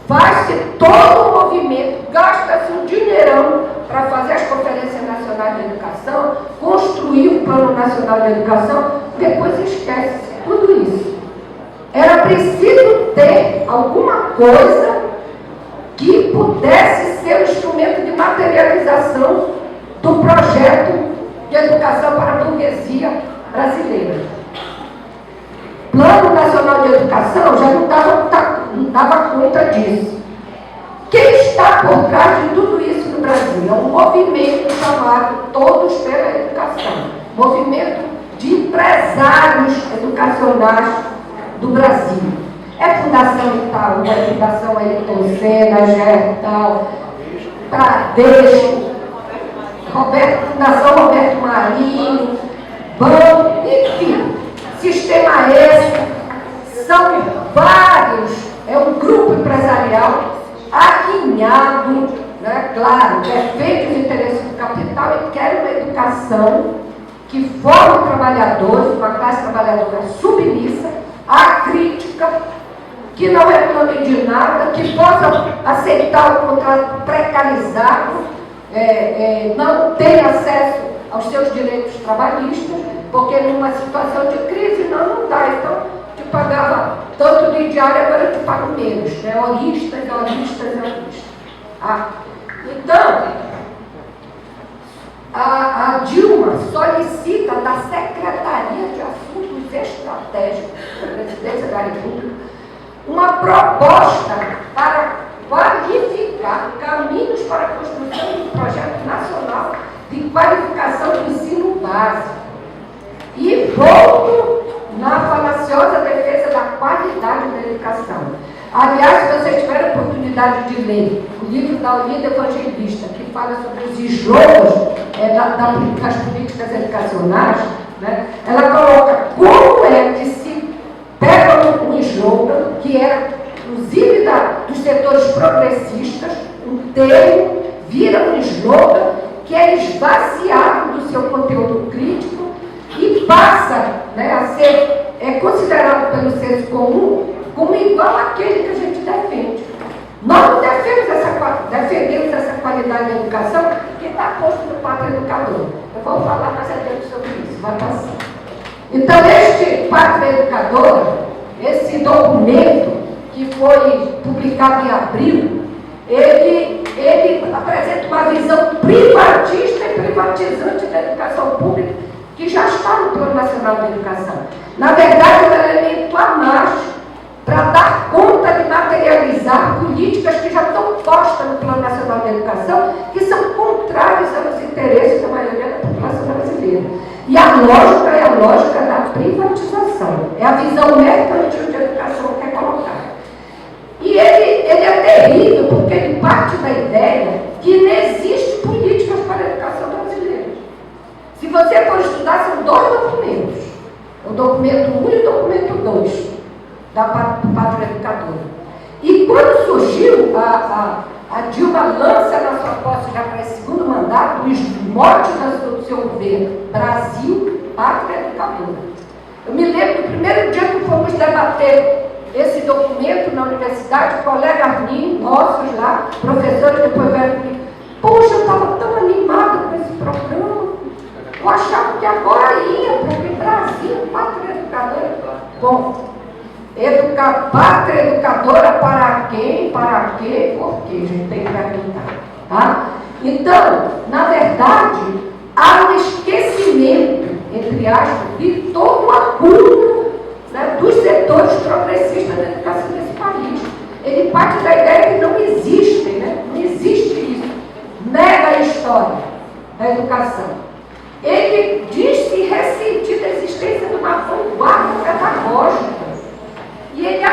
Faz-se todo o movimento, gasta-se um dinheirão para fazer as conferências nacionais de educação, construir o Plano Nacional de Educação, depois esquece tudo isso. Era preciso ter alguma coisa que pudesse ser o instrumento de materialização do projeto de educação para a burguesia brasileira. Plano Nacional de Educação já não dava conta disso. Quem está por trás de tudo isso no Brasil? É um movimento chamado Todos pela Educação. Movimento de empresários educacionais do Brasil. É Fundação Itaú, é Fundação Ayrton Senna, Gertal, Bradesco, Fundação Roberto Marinho, Banco, enfim. Sistema esse, são vários, é um grupo empresarial alinhado, né, claro, defende os interesses do capital e quer uma educação que forme trabalhadores, uma classe trabalhadora submissa, acrítica, que não reclame de nada, que possa aceitar o contrato precarizado, não tem acesso aos seus direitos trabalhistas, porque numa situação de crise não dá. Então, te pagava tanto de diário, agora eu te pago menos. Né? Horistas. Então, a Dilma solicita da Secretaria de Assuntos Estratégicos da Presidência da República uma proposta para qualificar caminhos para a construção de um projeto nacional de qualificação do ensino básico. E volto na falaciosa defesa da qualidade da educação. Aliás, se vocês tiverem a oportunidade de ler o livro da Olinda Evangelista, que fala sobre os eslogas das políticas educacionais, né, ela coloca como é que se pega um slogan, que era, inclusive, dos setores progressistas, um termo, vira um slogan que é esvaziado do seu conteúdo crítico e passa, né, a ser considerado pelo senso comum como igual àquele que a gente defende. Nós não defendemos essa qualidade da educação que está posto no Pacto Educador. Eu vou falar mais adiante sobre isso, vai passar. Então, este Pacto Educador, esse documento que foi publicado em abril, ele apresenta uma visão privatista e privatizante da educação pública que já está no Plano Nacional de Educação. Na verdade, é um elemento à margem para dar conta de materializar políticas que já estão postas no Plano Nacional de Educação, que são contrárias aos interesses da maioria da população brasileira. E a lógica é a lógica da privatização, é a visão mercantil de educação que é colocada. E ele é terrível porque ele parte da ideia que não existe políticas para a educação brasileira. Se você for estudar, são dois documentos, o documento 1 e o documento 2. Da Pátria Educadora. E quando surgiu, a Dilma lança na sua posse já para esse segundo mandato, os motes do seu governo, Brasil, Pátria Educadora. Eu me lembro do primeiro dia que fomos debater esse documento na universidade, colegas minhos, nossos lá, professores, depois vieram comigo. Poxa, eu estava tão animada com esse programa. Eu achava que agora ia, porque Brasil, Pátria Educadora. Bom, Pátria Educadora para quem, para quê, por quê? A gente tem que perguntar. Tá? Então, na verdade, há um esquecimento, entre aspas, de todo o acúmulo, né, dos setores progressistas da educação desse país. Ele parte da ideia que não existe, né? Não existe isso. Nega a história da educação. Ele diz-se ressentir da existência de uma vanguarda pedagógica. E ele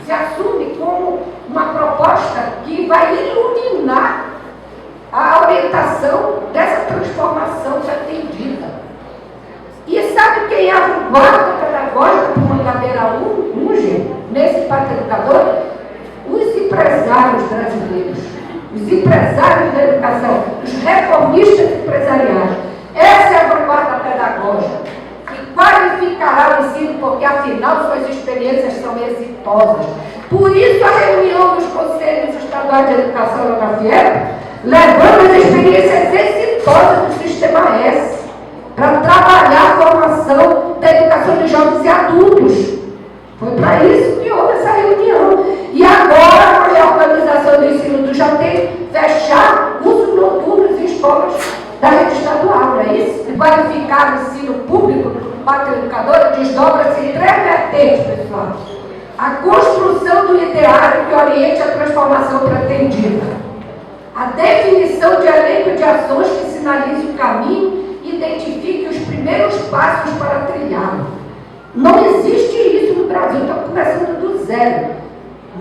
se assume como uma proposta que vai iluminar a orientação dessa transformação já atendida. E sabe quem é a vanguarda pedagógica do Mangabeira Unger, nesse Pacto Educador? Os empresários brasileiros, os empresários da educação, os reformistas empresariais. Essa é a vanguarda pedagógica. Qualificará o ensino, porque afinal suas experiências são exitosas. Por isso a reunião dos Conselhos Estaduais de Educação lá na FIEP, levando as experiências exitosas do Sistema S, para trabalhar a formação da educação de jovens e adultos. Foi para isso que houve essa reunião. E agora, com a reorganização do ensino do JT, fechar usos noturnos em escolas da rede estadual, não é isso? E qualificar o ensino público, Pátria Educadora, desdobra-se em 3 vertentes, pessoal. A construção do ideário que oriente a transformação pretendida. A definição de elenco de ações que sinalize o caminho e identifique os primeiros passos para trilhá-lo. Não existe isso no Brasil, está começando do zero.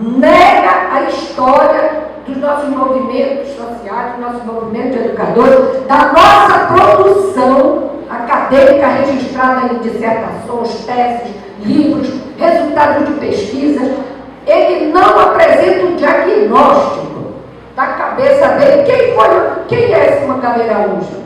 Nega a história dos nossos movimentos sociais, dos nossos movimentos de educadores, da nossa produção acadêmica registrada em dissertações, teses, livros, resultados de pesquisas. Ele não apresenta um diagnóstico da cabeça dele. Quem é esse Mangabeira Unger?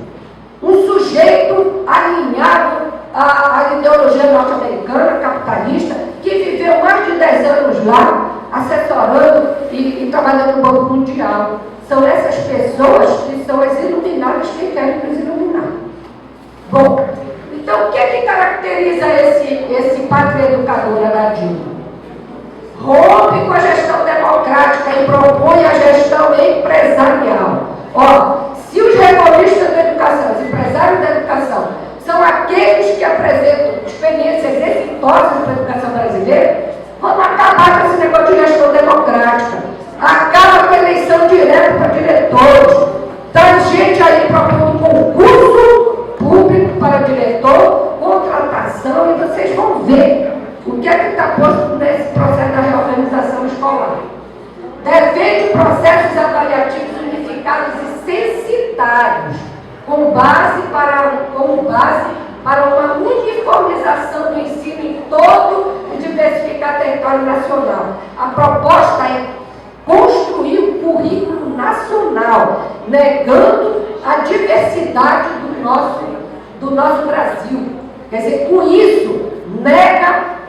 Um sujeito alinhado à ideologia norte-americana, capitalista, que viveu mais de 10 anos lá, assessorando e trabalhando no Banco Mundial. São essas pessoas que são as iluminadas que querem nos iluminar. Bom, então o que é que caracteriza esse Pátria Educadora da Dilma? Rompe com a gestão democrática e propõe a gestão empresarial. Ó, se os reformistas da educação, os empresários da educação, são aqueles que apresentam experiências exitosas para a educação brasileira, vamos acabar com esse negócio de gestão democrática. Acaba com a eleição direta para diretores. Tem gente aí propondo concurso público para diretor, contratação, e vocês nacional. A proposta é construir um currículo nacional, negando a diversidade do nosso Brasil. Quer dizer, com isso, nega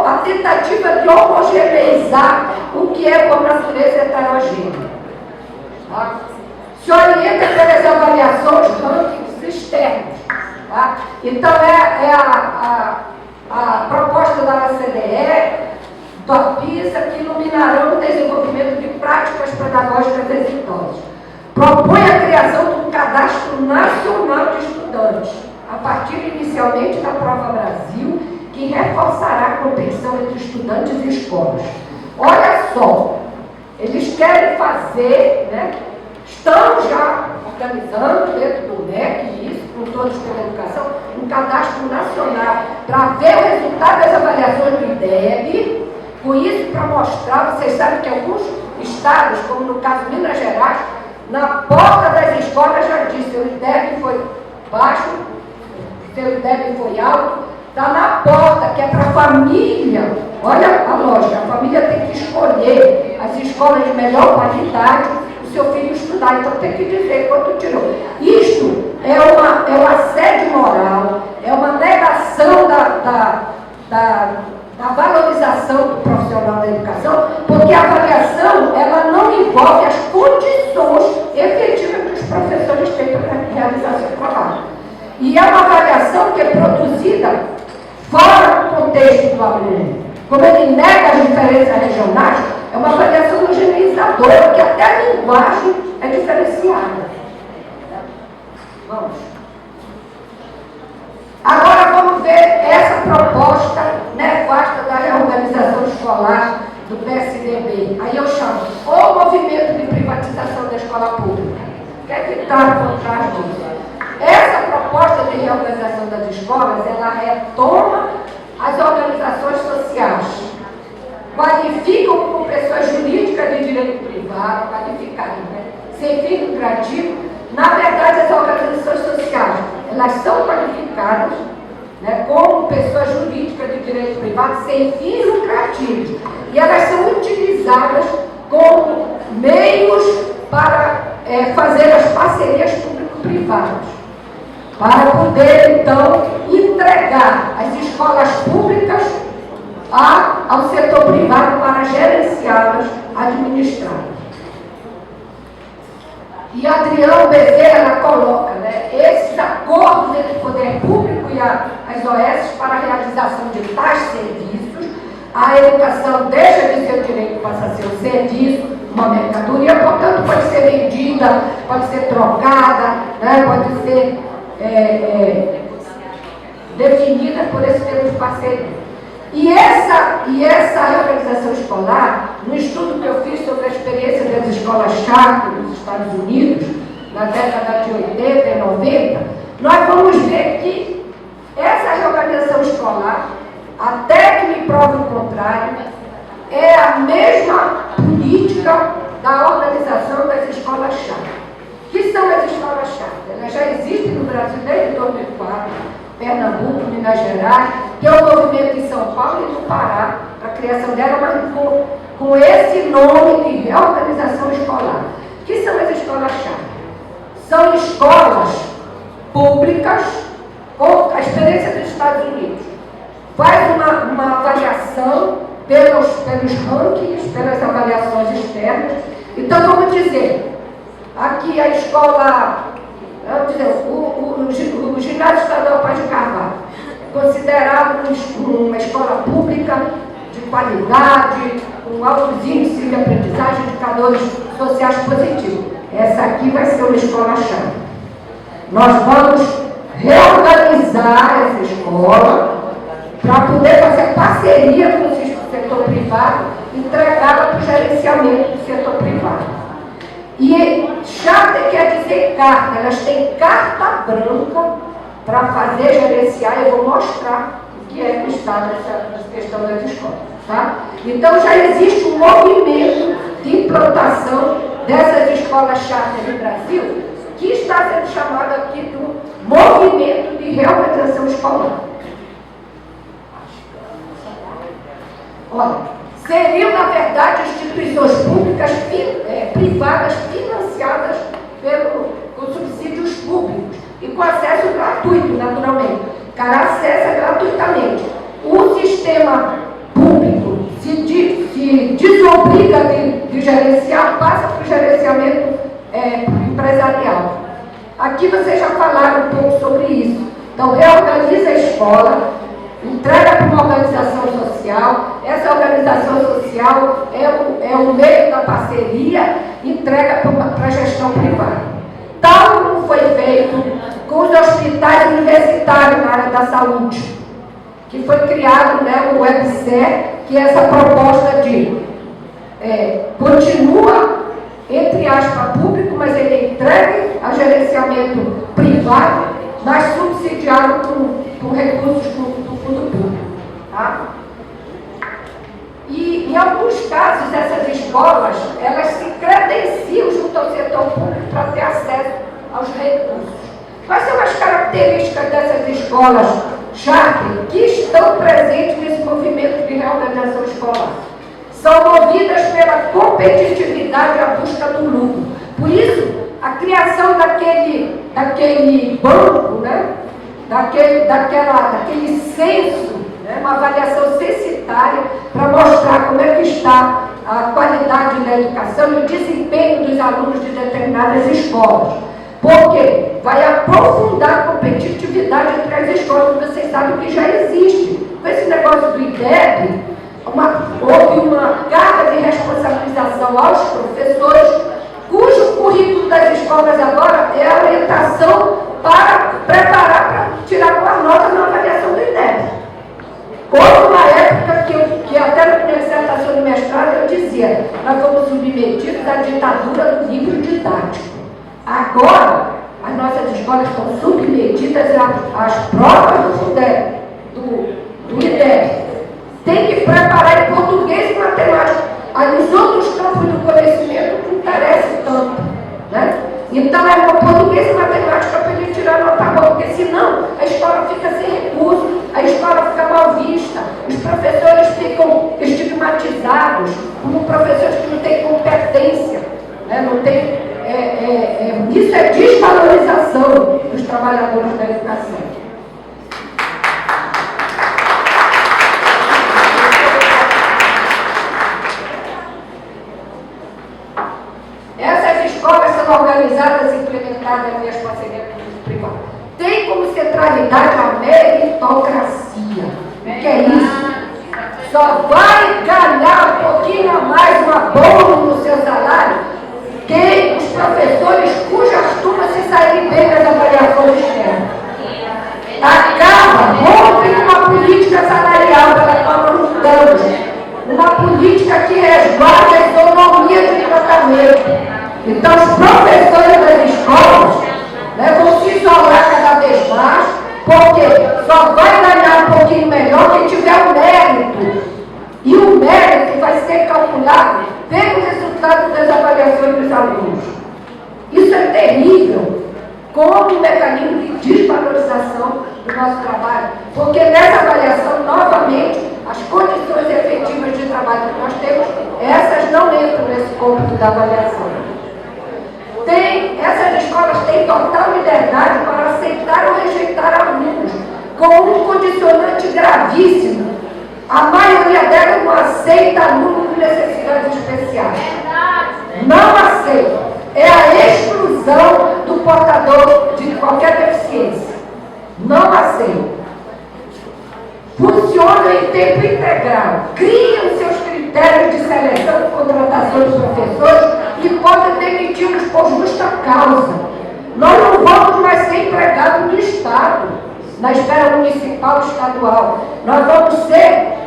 a tentativa de homogeneizar o que é por natureza heterogênea. Tá? Se orienta pelas avaliações rankings externos. Tá? Então, a proposta da OCDE, da PISA, que iluminarão o desenvolvimento de práticas pedagógicas exitosas. Propõe a criação de um cadastro nacional de estudantes, a partir inicialmente da Prova Brasil, que reforçará a competição entre estudantes e escolas. Olha só, eles querem fazer, né, estão já organizando dentro do MEC, isso, com todos pela educação, um cadastro nacional para ver o resultado das avaliações do IDEB, com isso para mostrar, vocês sabem que alguns estados, como no caso de Minas Gerais, na porta das escolas já disse, seu IDEB foi baixo, seu IDEB foi alto, está na porta, que é para a família. Olha a lógica, a família tem que escolher as escolas de melhor qualidade para o seu filho estudar, então tem que dizer quanto tirou. Isto é um assédio moral, é uma negação da valorização do profissional da educação, porque a avaliação, ela não envolve as condições efetivas que os professores têm para realizar seu trabalho. E é uma avaliação que é produzida fora do contexto do aluno. Como ele nega as diferenças regionais, é uma avaliação homogeneizadora, porque até a linguagem é diferenciada. Vamos. Agora vamos ver essa proposta nefasta da reorganização escolar do PSDB. Aí eu chamo o movimento de privatização da escola pública. O que é que está por trás disso? Essa proposta de reorganização das escolas, ela retoma as organizações sociais, qualificam como pessoas jurídicas de direito privado, qualificadas, né? Sem fim lucrativo. Na verdade, as organizações sociais, elas são qualificadas, né, como pessoas jurídicas de direito privado sem fins lucrativos. E elas são utilizadas como meios para fazer as parcerias público-privadas, para poder, então, entregar as escolas públicas ao setor privado para gerenciá-las, administrá-las. E Adriano Bezerra ela coloca, né, esses acordos entre o poder público e as OS para a realização de tais serviços, a educação deixa de ser direito, passa a ser um serviço, uma mercadoria, portanto pode ser vendida, pode ser trocada, né, pode ser definida por esse termo de parceria. E essa reorganização escolar, no estudo que eu fiz sobre a experiência das escolas charter nos Estados Unidos, na década de 80 e 90, nós vamos ver que essa reorganização escolar, até que me prove o contrário, é a mesma política da organização das escolas charter. O que são as escolas charter? Elas já existem no Brasil desde 2004, Pernambuco, Minas Gerais, tem um movimento em São Paulo e no Pará, para a criação dela, mas com esse nome de reorganização escolar. O que são as escolas charter? São escolas públicas, com a experiência dos Estados Unidos. Faz uma avaliação pelos rankings, pelas avaliações externas. Então, vamos dizer, aqui a escola... Vamos dizer, o ginásio estadual Paz de Carvalho, considerado uma escola pública de qualidade, com altos índices de aprendizagem, indicadores sociais positivos. Essa aqui vai ser uma escola-chave. Nós vamos reorganizar essa escola para poder fazer parceria com o setor privado, entregá-la para o gerenciamento do setor privado. E charter quer dizer carta, elas têm carta branca para fazer, gerenciar, eu vou mostrar o que é que está nessa questão das escolas. Tá? Então já existe um movimento de implantação dessas escolas charter no Brasil, que está sendo chamado aqui do movimento de reorganização escolar. Olha, seriam, na verdade, instituições públicas, privadas, financiadas com subsídios públicos e com acesso gratuito, naturalmente. O cara acessa gratuitamente. O sistema público se desobriga de gerenciar, passa para o gerenciamento empresarial. Aqui vocês já falaram um pouco sobre isso. Então, reorganiza a escola, entrega para uma organização social, essa organização social é o meio da parceria, entrega para a gestão privada. Tal como foi feito com os hospitais universitários na área da saúde, que foi criado, né, o WebSer, que é essa proposta de continua, entre aspas, público, mas ele é entregue a gerenciamento privado, mas subsidiado por recursos do fundo público. Tá? E, em alguns casos, essas escolas, elas se credenciam junto ao setor público para ter acesso aos recursos. Quais são as características dessas escolas, Charque, que estão presentes nesse movimento de reorganização escolar? São movidas pela competitividade e a busca do lucro. Por isso, a criação daquele banco, né? daquele censo, né? Uma avaliação censitária para mostrar como é que está a qualidade da educação e o desempenho dos alunos de determinadas escolas. Porque vai aprofundar a competitividade entre as escolas, vocês sabem que já existe. Com esse negócio do IDEB, houve uma carga de responsabilização aos professores, cujo currículo das escolas agora é a orientação para preparar, para tirar boas notas na avaliação do IDEB. Houve uma época que até na minha dissertação de mestrado eu dizia, nós fomos submetidos à ditadura do livro didático. Agora, as nossas escolas estão submetidas às provas do IDEB. Tem que preparar em português e matemática. Aí os outros campos do conhecimento não interessam tanto. Né? Então é no português e matemática para ele tirar nota boa, porque senão a escola fica sem recurso, a escola fica mal vista, os professores ficam estigmatizados como professores que não têm competência, né? Não tem, isso é desvalorização dos trabalhadores da educação. Organizadas e implementadas via as parcerias público-privadas. Tem como centralidade a meritocracia. O que é isso? Só vai ganhar um pouquinho a mais, uma bônus no seu salário, quem os professores cujas turmas se saírem bem das avaliações externas. Acaba, rompe com uma política salarial pela qual nós lutamos, uma política que resguarda a economia de tratamento. Então, os professores das escolas, né, vão se isolar cada vez mais, porque só vai ganhar um pouquinho melhor quem tiver o mérito. E o mérito vai ser calculado pelo resultado das avaliações dos alunos. Isso é terrível, como um mecanismo de desvalorização do nosso trabalho, porque nessa avaliação, novamente, as condições efetivas de trabalho que nós temos, essas não entram nesse cômputo da avaliação. Essas escolas têm total liberdade para aceitar ou rejeitar alunos, com um condicionante gravíssimo. A maioria delas não aceita alunos com necessidades especiais. Não aceita. É a exclusão do portador de qualquer deficiência. Não aceita. Funcionam em tempo integral. Criam seus critérios de seleção e contratação dos professores e podem demiti-los por justa causa. Nós não vamos mais ser empregados do Estado, na esfera municipal e estadual. Nós vamos ser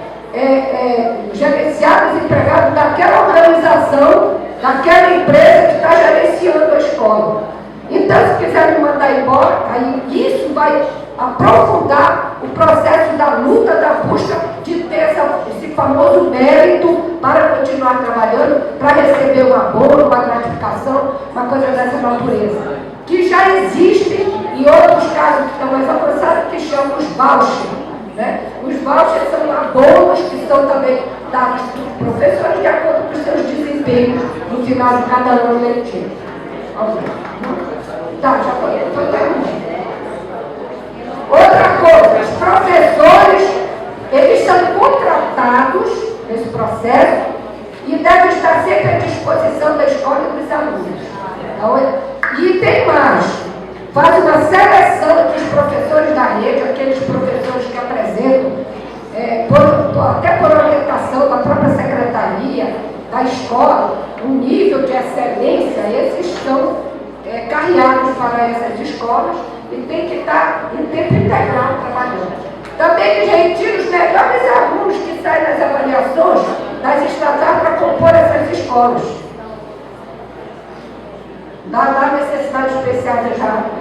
gerenciados e empregados daquela organização, daquela empresa que está gerenciando a escola. Então, se quiser me mandar embora, aí isso vai aprofundar o processo da luta, da busca de ter esse famoso mérito para continuar trabalhando, para receber um abono, uma gratificação, uma coisa dessa natureza. Que já existe em outros casos que estão mais avançados, que chamam os vouchers. Né? Os vouchers são abonos que são também dados para os professores de acordo com os seus desempenhos no final de cada ano letivo. Tá, já estou terminando. Outra coisa, os professores, eles são contratados nesse processo e devem estar sempre à disposição da escola e dos alunos. E tem mais, faz uma seleção dos professores da rede, aqueles professores que apresentam, até por orientação da própria secretaria, da escola, um nível de excelência, esses são carreados para essas escolas e tem que estar em tempo integral trabalhando. Também eles retiram os melhores alunos que saem das avaliações das estatais para compor essas escolas. Da necessidade especial,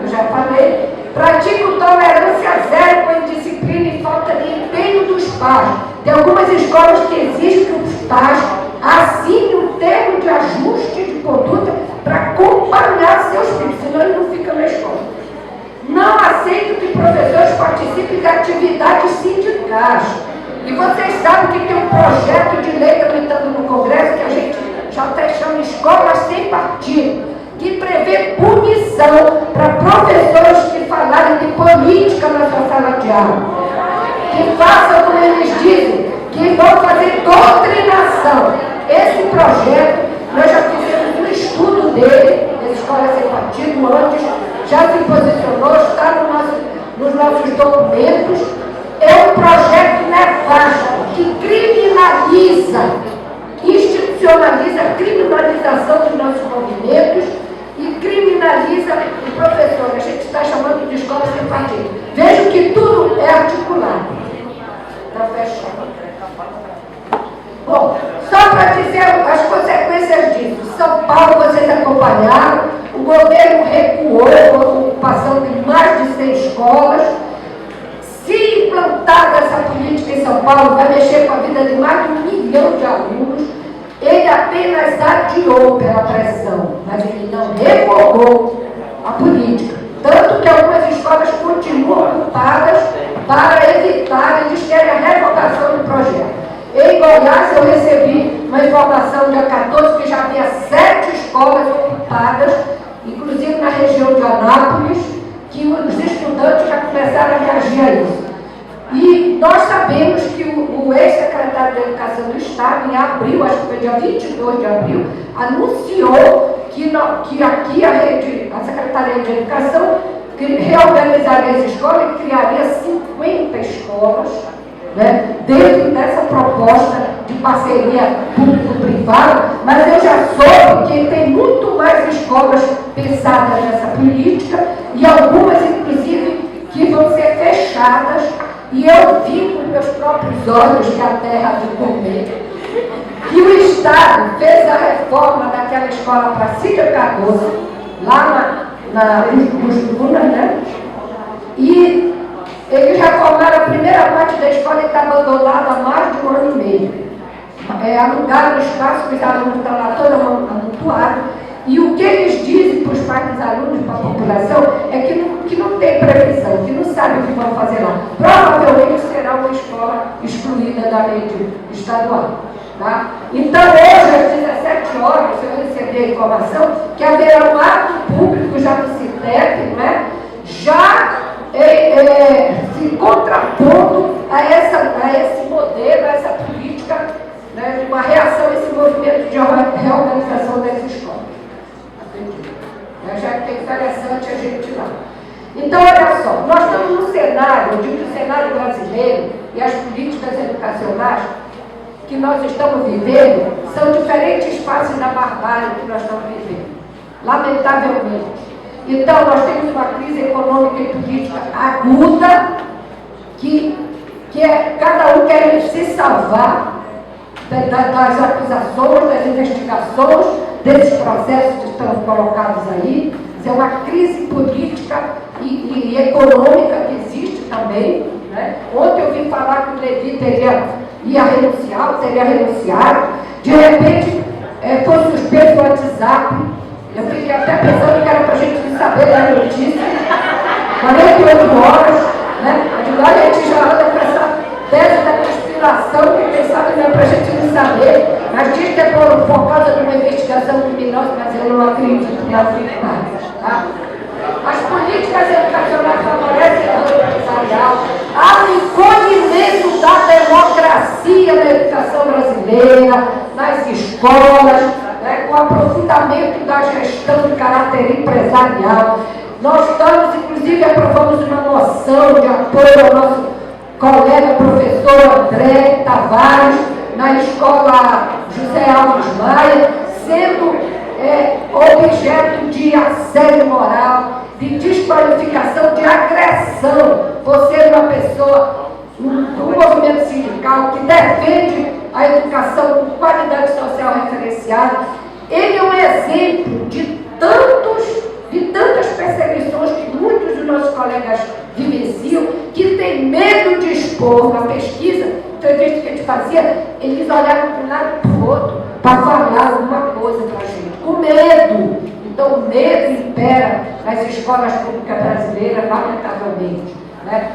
eu já falei. Praticam tolerância zero com indisciplina e falta de empenho dos pais. Tem algumas escolas que exigem que os pais assinem um termo de ajuste de conduta para acompanhar seus filhos, senão eles não ficam na escola. Não aceito que professores participem de atividades sindicais. E vocês sabem que tem um projeto de lei tramitando no Congresso que a gente já até chama Escolas Sem Partido, que prevê punição para professores que falarem de política na sua sala de aula. Que façam como eles dizem, que vão fazer doutrinação. Esse projeto, nós já fizemos um estudo dele, das Escolas Sem Partido, antes, já se posicionou, está nos nossos documentos. É um projeto nefasto que criminaliza, institucionaliza a criminalização dos nossos movimentos e criminaliza o professor. A gente está chamando de escola sem partido. Vejam que tudo é articulado. Está fechado. Bom, só para dizer as consequências disso. São Paulo, vocês acompanharam, o governo recuou com a ocupação de mais de 100 escolas. Se implantada essa política em São Paulo, vai mexer com a vida de mais de 1 milhão de alunos. Ele apenas adiou pela pressão, mas ele não revogou a política. Tanto que algumas escolas continuam ocupadas para evitar eles terem a revogação do projeto. Em Goiás, eu recebi uma informação dia 14 que já havia 7 escolas ocupadas, inclusive na região de Anápolis, que os estudantes já começaram a reagir a isso. E nós sabemos que o ex-secretário de Educação do Estado, em abril, acho que foi dia 22 de abril, anunciou que aqui a Secretaria de Educação reorganizaria as escolas e criaria 50 escolas, né, dentro dessa proposta de parceria público-privada, mas eu já soube que tem muito mais escolas pensadas nessa política e algumas, inclusive, que vão ser fechadas. E eu vi com meus próprios olhos que a terra do comer, que o Estado fez a reforma daquela escola para Cília Cardoso, lá nos Lunas, né? E eles reformaram a primeira parte da escola e está abandonada há mais de 1 ano e meio. Alugaram o espaço, que os alunos estão lá todos amontoados. E o que eles dizem para os pais dos alunos, para a população, é que não tem previsão, que não sabem o que vão fazer lá. Provavelmente será uma escola excluída da rede estadual. Tá? Então, hoje, às 17 horas, eu recebi a informação que haverá um ato público já no CITEP, né? Já se contrapondo a esse modelo, a essa política, né, de uma reação a esse movimento de reorganização das escolas. Eu já que é interessante a gente ir lá. Então, olha só, nós estamos num cenário, eu digo o cenário brasileiro e as políticas educacionais que nós estamos vivendo são diferentes faces da barbárie que nós estamos vivendo, lamentavelmente. Então, nós temos uma crise econômica e política aguda, que é cada um querendo se salvar das acusações, das investigações, desses processos que estão colocados aí. É uma crise política e econômica que existe também. Né? Ontem eu vim falar que o Levi teria renunciado. De repente, foi suspenso o WhatsApp. Eu fiquei até pensando que era para a gente saber da notícia. 48 horas, né? A gente já anda com essa por causa de uma investigação criminosa, mas eu não acredito nas verdades. Tá? As políticas educacionais favorecem a luta empresarial, há um encolhimento da democracia na educação brasileira, nas escolas, né, com o aprofundamento da gestão de caráter empresarial. Nós estamos, inclusive, aprovamos uma moção de apoio ao nosso colega professor André Tavares, na escola José Alves Maia, sendo objeto de assédio moral, de desqualificação, de agressão, por ser uma pessoa do movimento sindical que defende a educação com qualidade social referenciada. Ele é um exemplo de tantas perseguições que muitos dos nossos colegas vivenciam, que tem medo de expor na pesquisa, entrevista que a gente fazia, eles olhavam para um lado e para o outro para falar alguma coisa para a gente, com medo. Então o medo impera nas escolas públicas brasileiras, lamentavelmente. Né?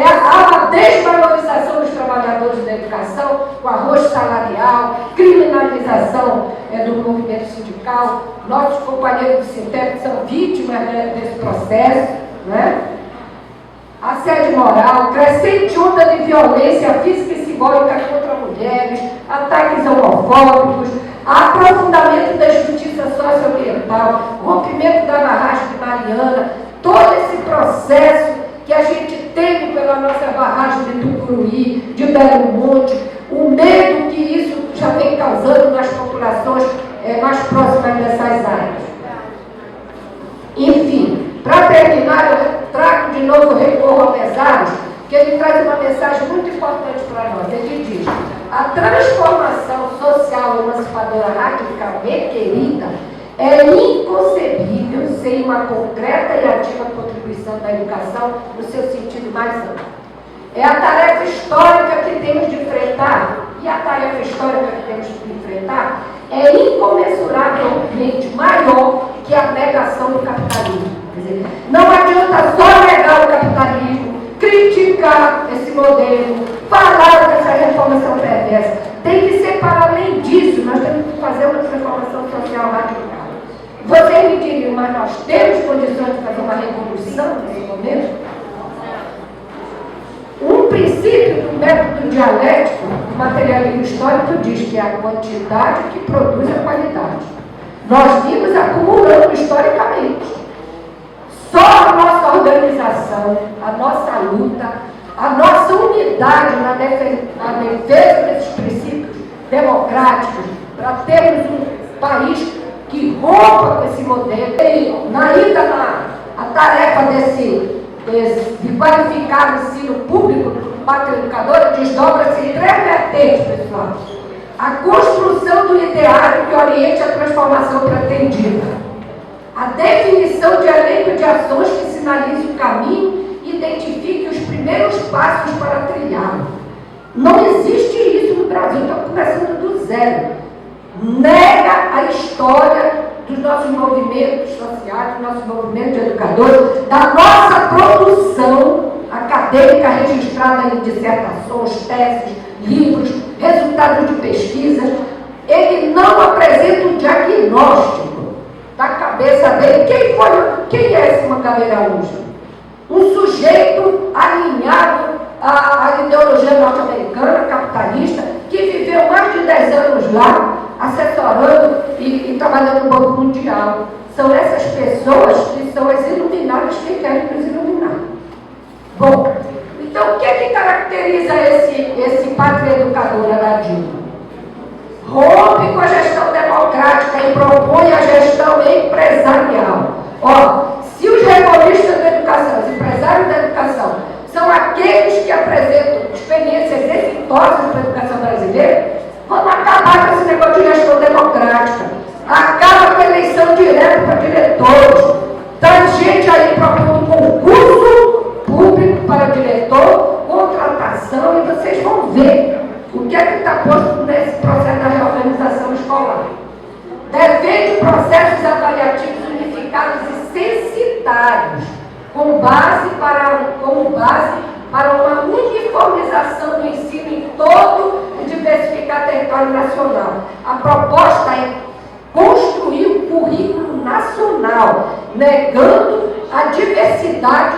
Há uma desvalorização dos trabalhadores da educação, com arroz salarial, criminalização do movimento sindical. Nossos companheiros do Sintec são vítimas desse processo. Né? Assédio moral, crescente onda de violência física e simbólica contra mulheres, ataques homofóbicos, aprofundamento da justiça socioambiental, rompimento da barragem de Mariana, todo esse processo que a gente teve pela nossa barragem de Tucuruí, de Belo Monte, o medo que isso já vem causando nas populações mais próximas dessas áreas. Enfim, para terminar, eu trago de novo o recorro ao Mesaros, que ele traz uma mensagem muito importante para nós. Ele diz: a transformação social emancipadora radical requerida é inconcebível sem uma concreta e ativa contribuição da educação no seu sentido mais amplo. É a tarefa histórica que temos de enfrentar, e a tarefa histórica que temos de enfrentar é incomensuravelmente maior que a negação do capitalismo. Quer dizer, não adianta só negar o capitalismo, criticar esse modelo, falar que essa reformas são perversas. Tem que ser para além disso, nós temos que fazer uma transformação social radical. Vocês me diriam, mas nós temos condições de fazer uma revolução nesse momento? Um princípio do método dialético do materialismo histórico diz que é a quantidade que produz a qualidade. Nós vimos acumulando historicamente. Só a nossa organização, a nossa luta, a nossa unidade na defesa desses princípios democráticos, para termos um país que rompa com esse modelo. E, a tarefa de qualificar o ensino público para o educador desdobra-se em 3 vertentes, pessoal. A construção do ideário que oriente a transformação pretendida. A definição de elenco de ações que sinalize o caminho e identifique os primeiros passos para trilhá-lo. Não existe isso no Brasil, está começando do zero. Nega a história dos nossos movimentos sociais, dos nossos movimentos de educadores, da nossa produção acadêmica registrada em dissertações, teses, livros, resultados de pesquisas. Ele não apresenta um diagnóstico da cabeça dele. Quem é esse Mangabeira Araújo? Um sujeito alinhado à ideologia norte-americana, capitalista, que viveu mais de 10 anos lá, assessorando e trabalhando no Banco Mundial. São essas pessoas que são as iluminadas que querem nos iluminar. Bom, então o que é que caracteriza esse pátria educadora da Dilma? Rompe com a gestão democrática e propõe a gestão empresarial. Se os reformistas da educação, os empresários da educação, são aqueles que apresentam experiências exitosas para a educação brasileira, vamos acabar com esse negócio de gestão democrática. Acaba com a eleição direta para diretores. Tem gente aí propondo concurso público para diretor, contratação, e vocês vão ver o que é que está posto nesse processo da reorganização escolar. Defende processos avaliativos unificados e censitários, como base para uma uniformização do ensino em todo o diversificar território nacional. nacional. A proposta é construir um currículo nacional, negando a diversidade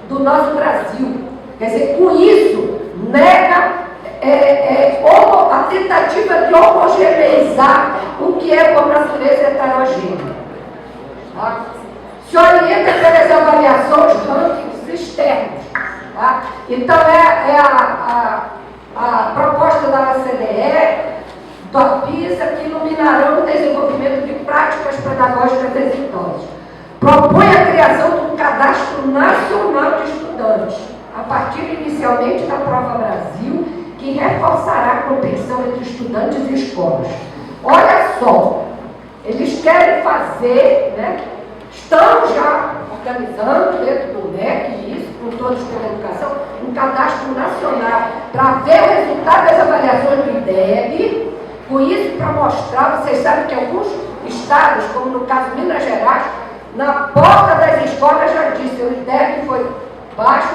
do nosso Brasil. Quer dizer, com isso, nega a tentativa de homogeneizar o que é por natureza heterogênea. Tá? Se orienta pelas avaliações rankings externos. Tá? Então, a proposta da OCDE, da PISA, que iluminarão o desenvolvimento de práticas pedagógicas exitosas. Propõe a criação de um cadastro nacional de estudantes, a partir inicialmente da Prova Brasil, que reforçará a competição entre estudantes e escolas. Olha só, eles querem fazer, né? Estão já organizando dentro do MEC, isso, com todos pela educação, um cadastro nacional para ver o resultado das avaliações do IDEB, com isso para mostrar, vocês sabem que alguns estados, como no caso de Minas Gerais, na porta das escolas já disse, seu IDEB foi baixo,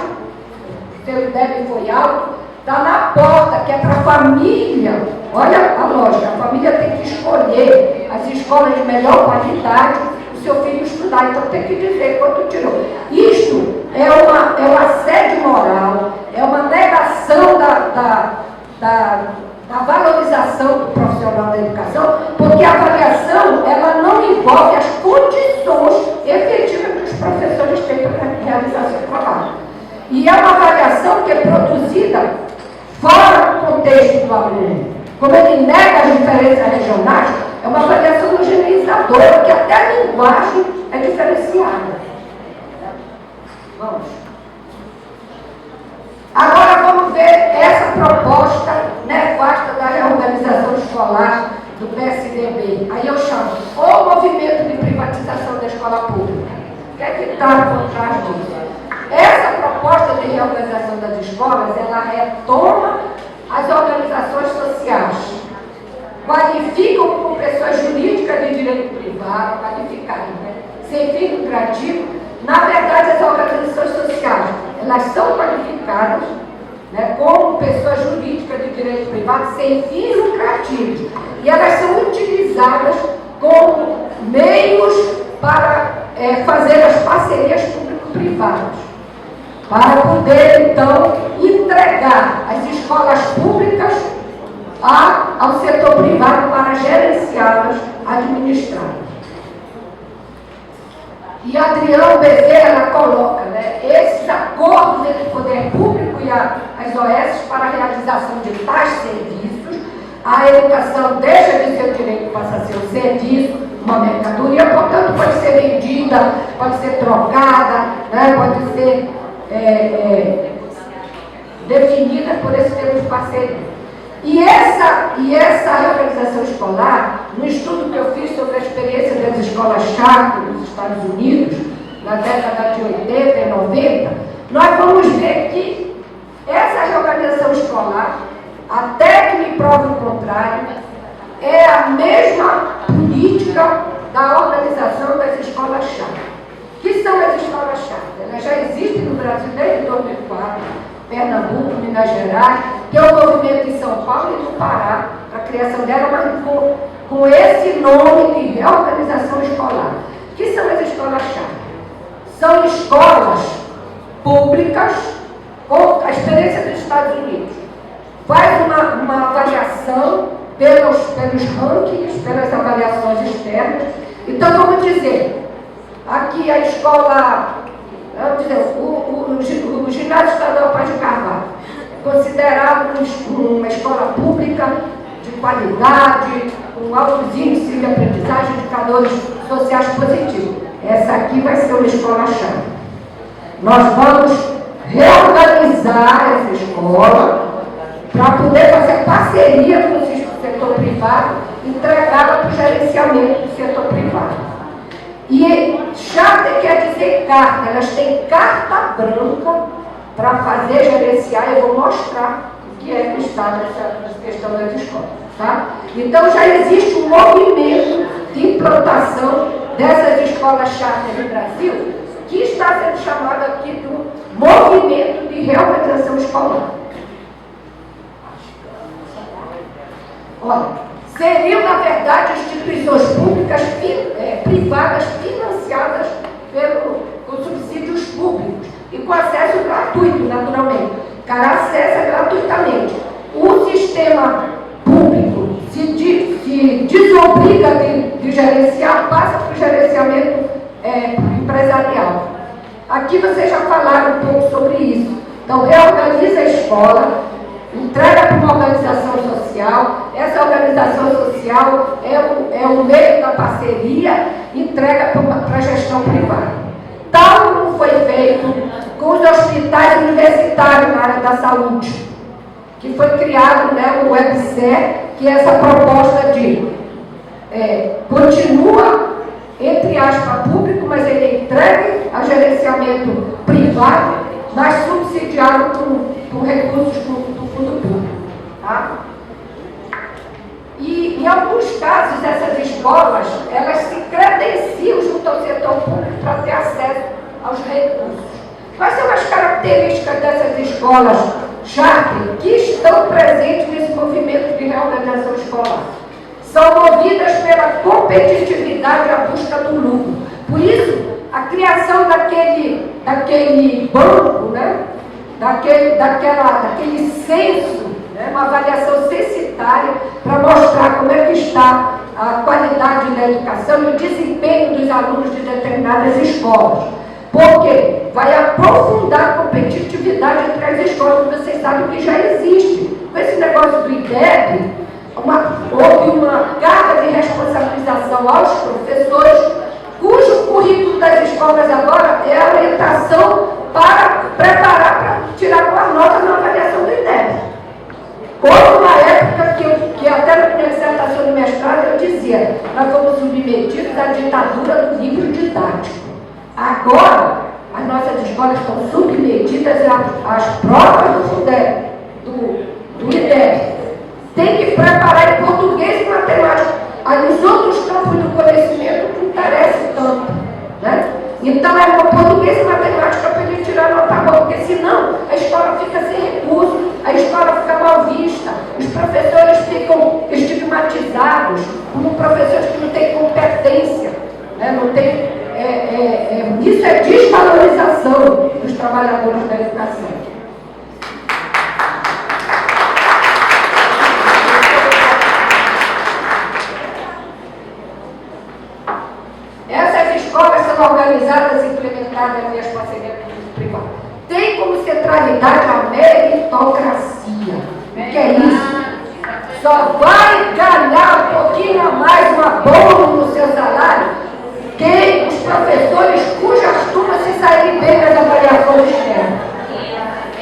seu IDEB foi alto, está na porta, que é para a família. Olha a lógica, a família tem que escolher as escolas de melhor qualidade para o seu filho estudar. Então tem que dizer quanto tirou. Isto é um assédio moral, é uma negação da valorização do profissional da educação, porque a avaliação ela não envolve as condições efetivas que os professores têm para realizar seu trabalho. E é uma avaliação que é produzida fora do contexto do aluno. Como ele nega as diferenças regionais, é uma avaliação homogeneizadora, que até a linguagem é diferenciada. Vamos. Agora vamos ver essa proposta nefasta da reorganização escolar do PSDB. Aí eu chamo o movimento de privatização da escola pública. O que é que está por trás disso? Essa proposta de reorganização das escolas, ela retoma as organizações sociais, qualificam como pessoas jurídicas de direito privado, qualificadas, né? Sem fim lucrativo. Na verdade, as organizações sociais, elas são qualificadas, né, como pessoas jurídicas de direito privado sem fins lucrativos. E elas são utilizadas como meios para fazer as parcerias público-privadas, para poder, então, entregar as escolas públicas ao setor privado para gerenciá-las, administrá-las. E Adriano Bezerra ela coloca, né, esses acordos entre o poder público e as OS para a realização de tais serviços, a educação deixa de ser o direito, passa a ser um serviço, uma mercadoria, portanto pode ser vendida, pode ser trocada, né, pode ser definida por esse termo de parceria. E essa reorganização escolar, no estudo que eu fiz sobre a experiência das escolas charter nos Estados Unidos, na década de 80 e 90, nós vamos ver que essa reorganização escolar, até que me prove o contrário, é a mesma política da organização das escolas charter. O que são as escolas charter? Elas já existem no Brasil desde 2004, Pernambuco, Minas Gerais, que é o movimento em São Paulo e no Pará, para a criação dela, mas com esse nome de reorganização escolar. O que são as escolas charter? São escolas públicas, com a experiência dos Estados Unidos. Faz uma avaliação pelos rankings, pelas avaliações externas. Então, vamos dizer, aqui a escola, vamos dizer, o Ginásio Estadual Paz de Carvalho, considerado uma escola pública de qualidade, com altos índices de aprendizagem, indicadores sociais positivos. Essa aqui vai ser uma escola-chave. Nós vamos reorganizar essa escola para poder fazer parceria com o setor privado, entregá-la para o gerenciamento do setor privado. E charter quer dizer carta, elas têm carta branca para fazer, gerenciar, eu vou mostrar o que é que está nessa questão das escolas. Tá? Então já existe um movimento de implantação dessas escolas charter no Brasil, que está sendo chamado aqui do movimento de reorganização escolar. Olha, seriam, na verdade, instituições públicas privadas financiadas com subsídios públicos e com acesso gratuito, naturalmente. O cara acessa gratuitamente. O sistema público se desobriga de gerenciar, passa para o gerenciamento empresarial. Aqui vocês já falaram um pouco sobre isso. Então, reorganiza a escola, entrega para uma organização social, essa organização social é o meio da parceria, entrega para a gestão privada. Tal como foi feito com os hospitais universitários na área da saúde, que foi criado, né, o WebSer, que é essa proposta de continua, entre aspas, público, mas ele é entregue a gerenciamento privado, mas subsidiado por recursos do fundo público. Tá? E, em alguns casos, essas escolas, elas se credenciam junto ao setor público para ter acesso aos recursos. Quais são as características dessas escolas, Charque, que estão presentes nesse movimento de reorganização escolar? São movidas pela competitividade e a busca do lucro. Por isso, a criação daquele banco, né? daquele censo, né? Uma avaliação censitária para mostrar como é que está a qualidade da educação e o desempenho dos alunos de determinadas escolas. Porque vai aprofundar a competitividade entre as escolas, que vocês sabem que já existe. Com esse negócio do IDEB, houve uma carga de responsabilização aos professores, cujo currículo das escolas agora é a orientação para preparar para tirar boas notas na avaliação do IDEB. Houve uma época que até na minha dissertação de mestrado eu dizia, nós fomos submetidos à ditadura do livro didático. Agora, as nossas escolas estão submetidas às provas do IDEB. Tem que preparar em português e matemática. Aí os outros campos do conhecimento não interessam tanto. Né? Então é português e matemática para ele tirar nota boa, porque senão a escola fica sem recurso, a escola fica mal vista, os professores ficam estigmatizados como professores que não têm competência, né? Não tem, isso é desvalorização dos trabalhadores da educação. Organizadas e implementadas nas parcerias público-privadas. Tem como centralidade a meritocracia. O que é isso? Só vai ganhar um pouquinho a mais, uma bônus no seu salário, quem os professores cujas turmas se saírem bem nas avaliações externas.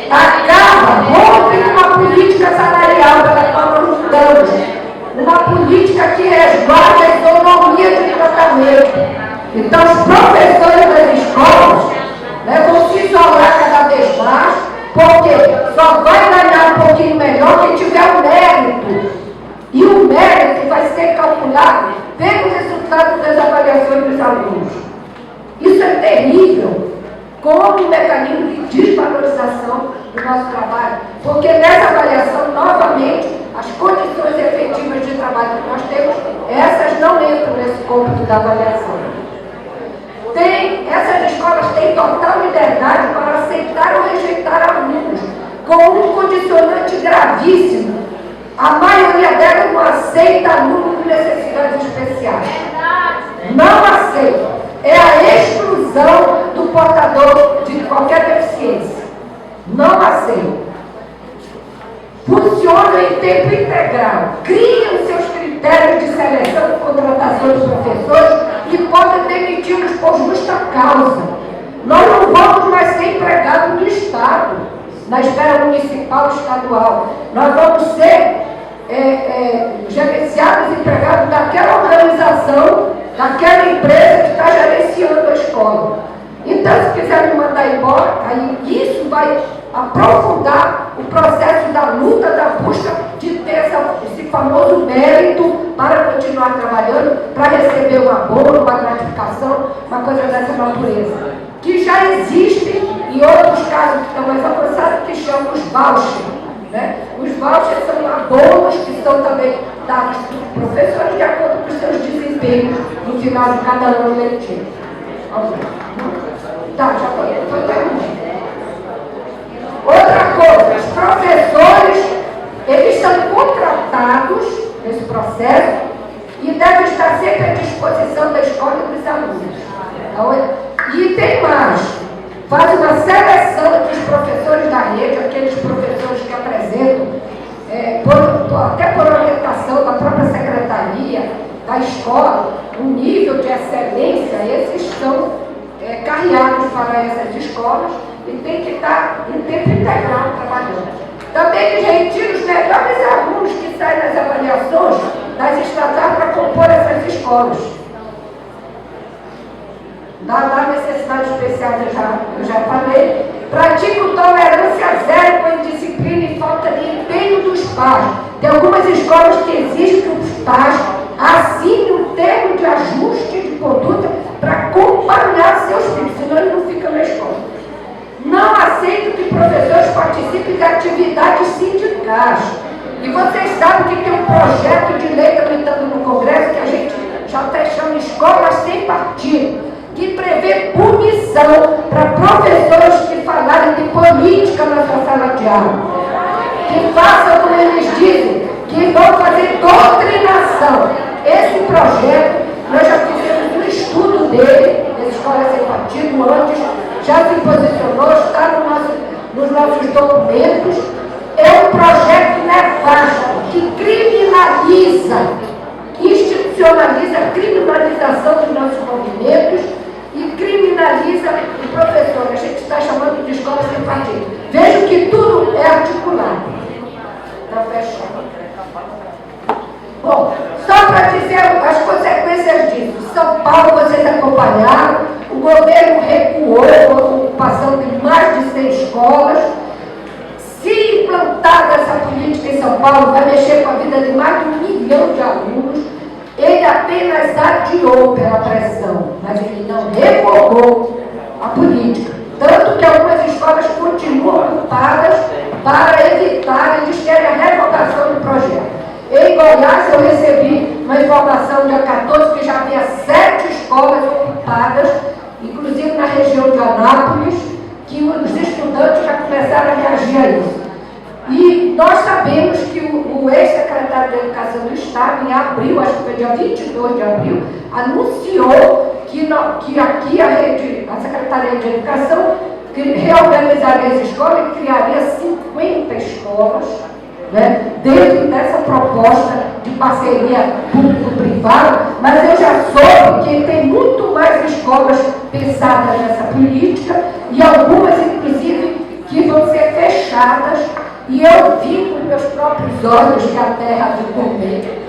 Acaba, rompe uma política salarial pela qual nós lutamos, uma política que resguarda a isonomia de tratamento. Então, os professores das escolas, né, vão se isolar cada vez mais, porque só vai ganhar um pouquinho melhor quem tiver o mérito. E o mérito vai ser calculado pelos resultados das avaliações dos alunos. Isso é terrível, como um mecanismo de desvalorização do nosso trabalho, porque nessa avaliação, novamente, as condições efetivas de trabalho que nós temos, essas não entram nesse cômputo da avaliação. Essas escolas têm total liberdade para aceitar ou rejeitar alunos, com um condicionante gravíssimo. A maioria delas não aceita alunos com necessidades especiais. Não aceita. É a exclusão do portador de qualquer deficiência. Não aceita. Funcionam em tempo integral. Criam seus critérios de seleção e contratação dos professores e podem demiti-los por justa causa. Nós não vamos mais ser empregados no Estado, na esfera municipal e estadual. Nós vamos ser gerenciados e empregados daquela organização, daquela empresa que está gerenciando a escola. Então, se quiser me mandar embora, aí isso vai aprofundar o processo da luta, da busca de ter esse famoso mérito para continuar trabalhando, para receber um abono, uma gratificação, uma coisa dessa natureza. Que já existem em outros casos que estão mais avançados, que chamam os vouchers. Né? Os vouchers são abonos que são também dados para os professores de acordo com os seus desempenhos no final de cada ano letivo. Vamos lá. Tá, já estou terminando. Outra coisa, os professores, eles são contratados nesse processo e devem estar sempre à disposição da escola e dos alunos. E tem mais, faz uma seleção entre os professores da rede, aqueles professores que apresentam, até por orientação da própria secretaria da escola, um nível de excelência, esses são carreados para essas escolas e tem que estar em tempo integral trabalhando. Também eles retiram os melhores alunos que saem das avaliações das estatais para compor essas escolas. Da necessidade especial, eu já falei. Praticam tolerância zero com indisciplina e falta de empenho dos pais. Tem algumas escolas que exigem que os pais assinem um termo de ajuste de conduta para acompanhar seus filhos, senão eles não ficam na escola. Não aceitam que professores participem de atividades sindicais. E vocês sabem que tem um projeto de lei tramitando no Congresso que a gente já até chama Escolas Sem Partido, que prevê punição para professores que falarem de política na sua sala de aula. Que façam como eles dizem, que vão fazer doutrinação. Esse projeto, nós já fizemos um estudo dele, das Escolas Sem Partido, antes, já se posicionou, está nos nossos documentos. É um projeto nefasto que criminaliza, institucionaliza a criminalização dos nossos movimentos e criminaliza o professor. A gente está chamando de escola sem partido. Vejo que tudo é articulado. Está fechado. Bom, só para dizer as consequências disso. São Paulo, vocês acompanharam, o governo recuou com a ocupação de mais de 100 escolas. Se implantada essa política em São Paulo, vai mexer com a vida de mais de 1 milhão de alunos. Ele apenas adiou pela pressão, mas ele não revogou a política. Tanto que algumas escolas continuam ocupadas para evitar, eles querem a revogação do projeto. Em Goiás, eu recebi uma informação dia 14 que já havia 7 escolas ocupadas, inclusive na região de Anápolis, que os estudantes já começaram a reagir a isso. E nós sabemos que o ex-secretário de Educação do Estado, em abril, acho que foi dia 22 de abril, anunciou que aqui a Secretaria de Educação reorganizaria as escolas e criaria 50 escolas, né, dentro dessa proposta de parceria público-privada, mas eu já soube que tem muito mais escolas pensadas nessa política e algumas, inclusive, que vão ser fechadas. E eu vi com meus próprios olhos que a terra de comer,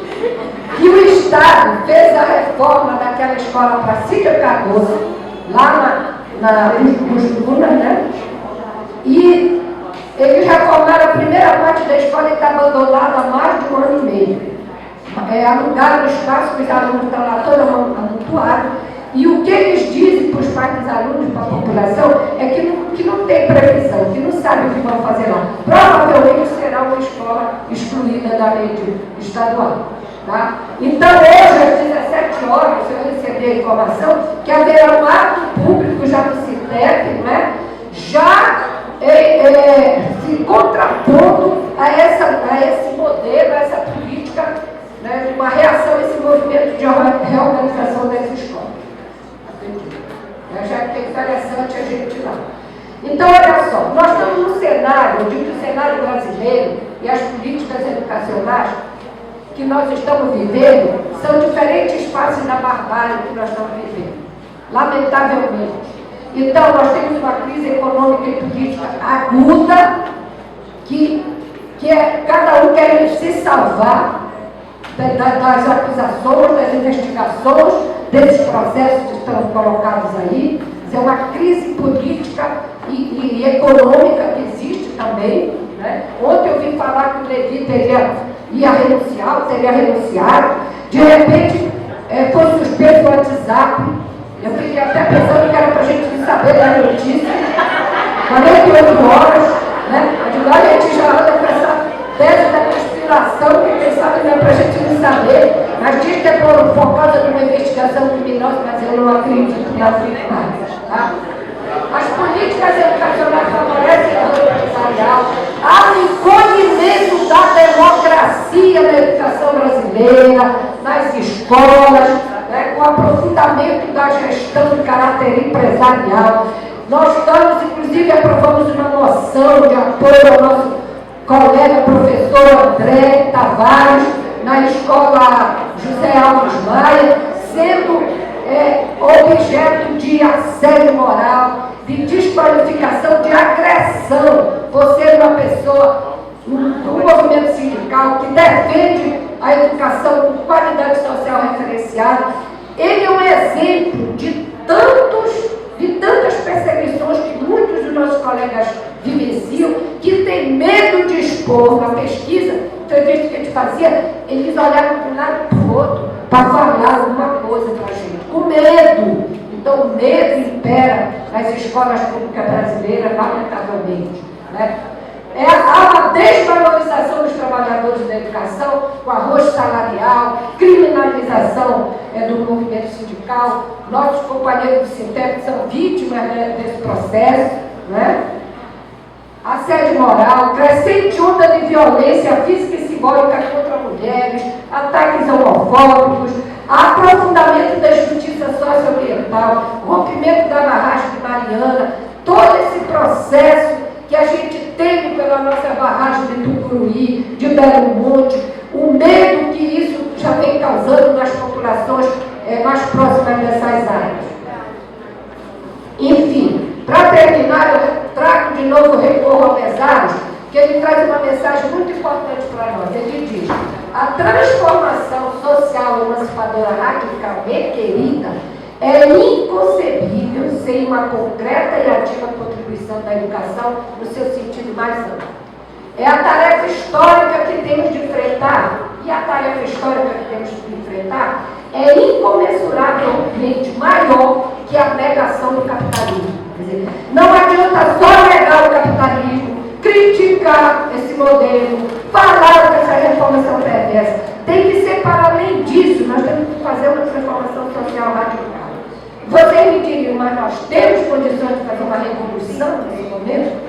que o Estado fez a reforma daquela escola para Cília Cardoso, lá nos Lunas, né? E eles reformaram a primeira parte da escola e está abandonada há mais de 1 ano e meio. Alugaram o espaço, os alunos estão lá todos amontoados. E o que eles dizem para os pais dos alunos, para a população, é que não tem previsão, que não sabe o que vão fazer lá. Provavelmente será uma escola excluída da rede estadual. Tá? Então, hoje, às 17 horas, eu recebi a informação que haverá um ato público já no CITEP, né? Já se contrapondo a esse modelo, a essa política, né, de uma reação a esse movimento de reorganização das escolas. Já que é interessante a gente ir lá. Então, olha só, nós estamos num cenário, eu digo que o cenário brasileiro e as políticas educacionais que nós estamos vivendo são diferentes faces da barbárie que nós estamos vivendo, lamentavelmente. Então, nós temos uma crise econômica e política aguda, que cada um quer se salvar das acusações, das investigações, desses processos que estão colocados aí. É uma crise política e econômica que existe também. Né? Ontem eu vi falar que o Levi ia renunciar, teria renunciado. De repente, foi suspenso o WhatsApp. Eu fiquei até pensando que era para a gente saber da notícia. 48 horas, né? A gente já anda com essa tese da situação que quem sabe não é para a gente não saber, mas diz que é por causa de uma investigação criminosa, mas eu não acredito nas imagens. Tá? As políticas educacionais favorecem a luta empresarial, há um encolhimento da democracia na educação brasileira, nas escolas, né, com o aprofundamento da gestão de caráter empresarial. Nós estamos, inclusive, aprovamos uma moção de apoio ao nosso colega professor André Tavares, na escola José Alves Maia, sendo objeto de assédio moral, de desqualificação, de agressão, por ser uma pessoa do movimento sindical que defende a educação com qualidade social referenciada. Ele é um exemplo de tantas perseguições que muitos dos nossos colegas vivenciam, que tem medo de expor na pesquisa. Então, o que a gente fazia, eles olhavam para um lado e para o outro para falar alguma coisa para a gente, com medo. Então, o medo impera nas escolas públicas brasileiras, lamentavelmente. Né? Há uma desvalorização dos trabalhadores da educação, com arroz salarial, criminalização do movimento sindical. Nossos companheiros do Sintep são vítimas desse processo. Né? Assédio moral, crescente onda de violência física e simbólica contra mulheres, ataques homofóbicos, aprofundamento da justiça socioambiental, rompimento da barragem de Mariana, todo esse processo que a gente teve pela nossa barragem de Tucuruí, de Belo Monte, o medo que isso já vem causando nas populações mais próximas dessas áreas. Enfim, para terminar, eu trago de novo o recorro ao Mesaros, que ele traz uma mensagem muito importante para nós. Ele diz: a transformação social emancipadora radical requerida é inconcebível sem uma concreta e ativa contribuição da educação no seu sentido mais amplo. É a tarefa histórica que temos de enfrentar, e a tarefa histórica que temos de enfrentar é incomensuravelmente maior que a negação do capitalismo. Quer dizer, não adianta só negar o capitalismo, criticar esse modelo, falar que essa reformas são perversas. Tem que ser para além disso, nós temos que fazer uma transformação social radical. Vocês me diriam, mas nós temos condições de fazer uma revolução nesse momento?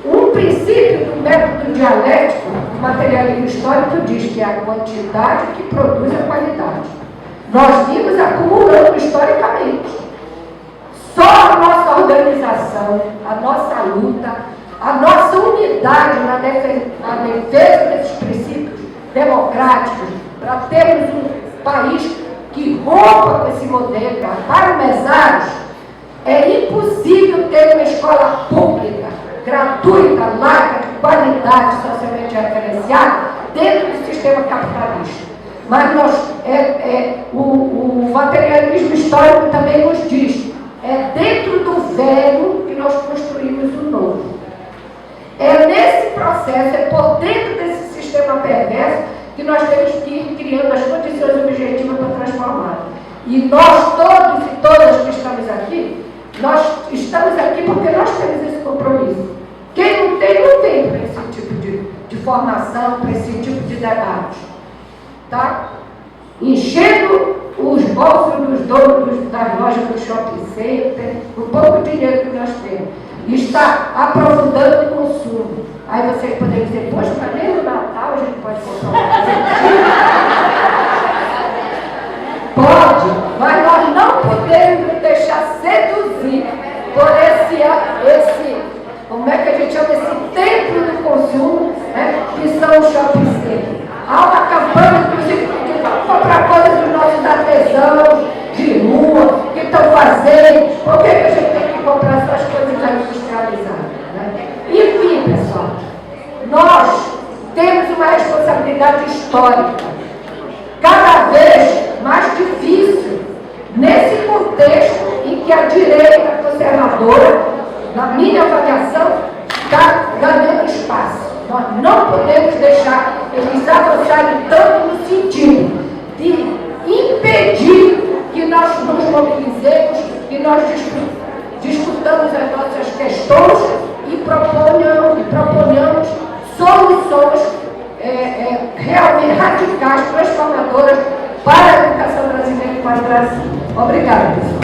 Um princípio do método dialético do materialismo histórico diz que é a quantidade que produz a qualidade. Nós vimos acumulando historicamente. Só a nossa organização, a nossa luta, a nossa unidade na defesa desses princípios democráticos, para termos um país que rompa com esse modelo. Para o Mesaros, é impossível ter uma escola pública, gratuita, laica, de qualidade, socialmente referenciada, dentro do sistema capitalista. Mas o materialismo histórico também nos diz, é dentro do velho que nós construímos o novo. É nesse processo, é por dentro desse sistema perverso que nós temos que ir criando as condições objetivas para transformar. E nós todos e todas que estamos aqui, nós estamos aqui porque nós temos esse compromisso. Quem não tem, não vem para esse tipo de formação, para esse tipo de debate. Tá? Enchendo os bolsos dos donos das lojas do shopping center, o pouco dinheiro que nós temos. E está aprofundando o consumo. Aí vocês podem dizer, poxa, mas nem no Natal a gente pode comprar um presente. Pode, mas nós não podemos nos deixar seduzir por esse, como é que a gente chama, esse templo do consumo, né, que são os shopping centers. Há uma campanha, inclusive, de comprar coisas dos nossos artesãos de rua, que estão fazendo. Por que a gente tem que comprar essas coisas já industrializadas? Né? Enfim, pessoal, nós temos uma responsabilidade histórica, cada vez mais difícil, nesse contexto em que a direita conservadora, na minha avaliação, está ganhando espaço. Nós não podemos deixar eles avançarem tanto no sentido de impedir que nós nos mobilizemos, que nós discutamos as nossas questões e proponhamos soluções realmente radicais, transformadoras para a educação brasileira e para o Brasil. Obrigada.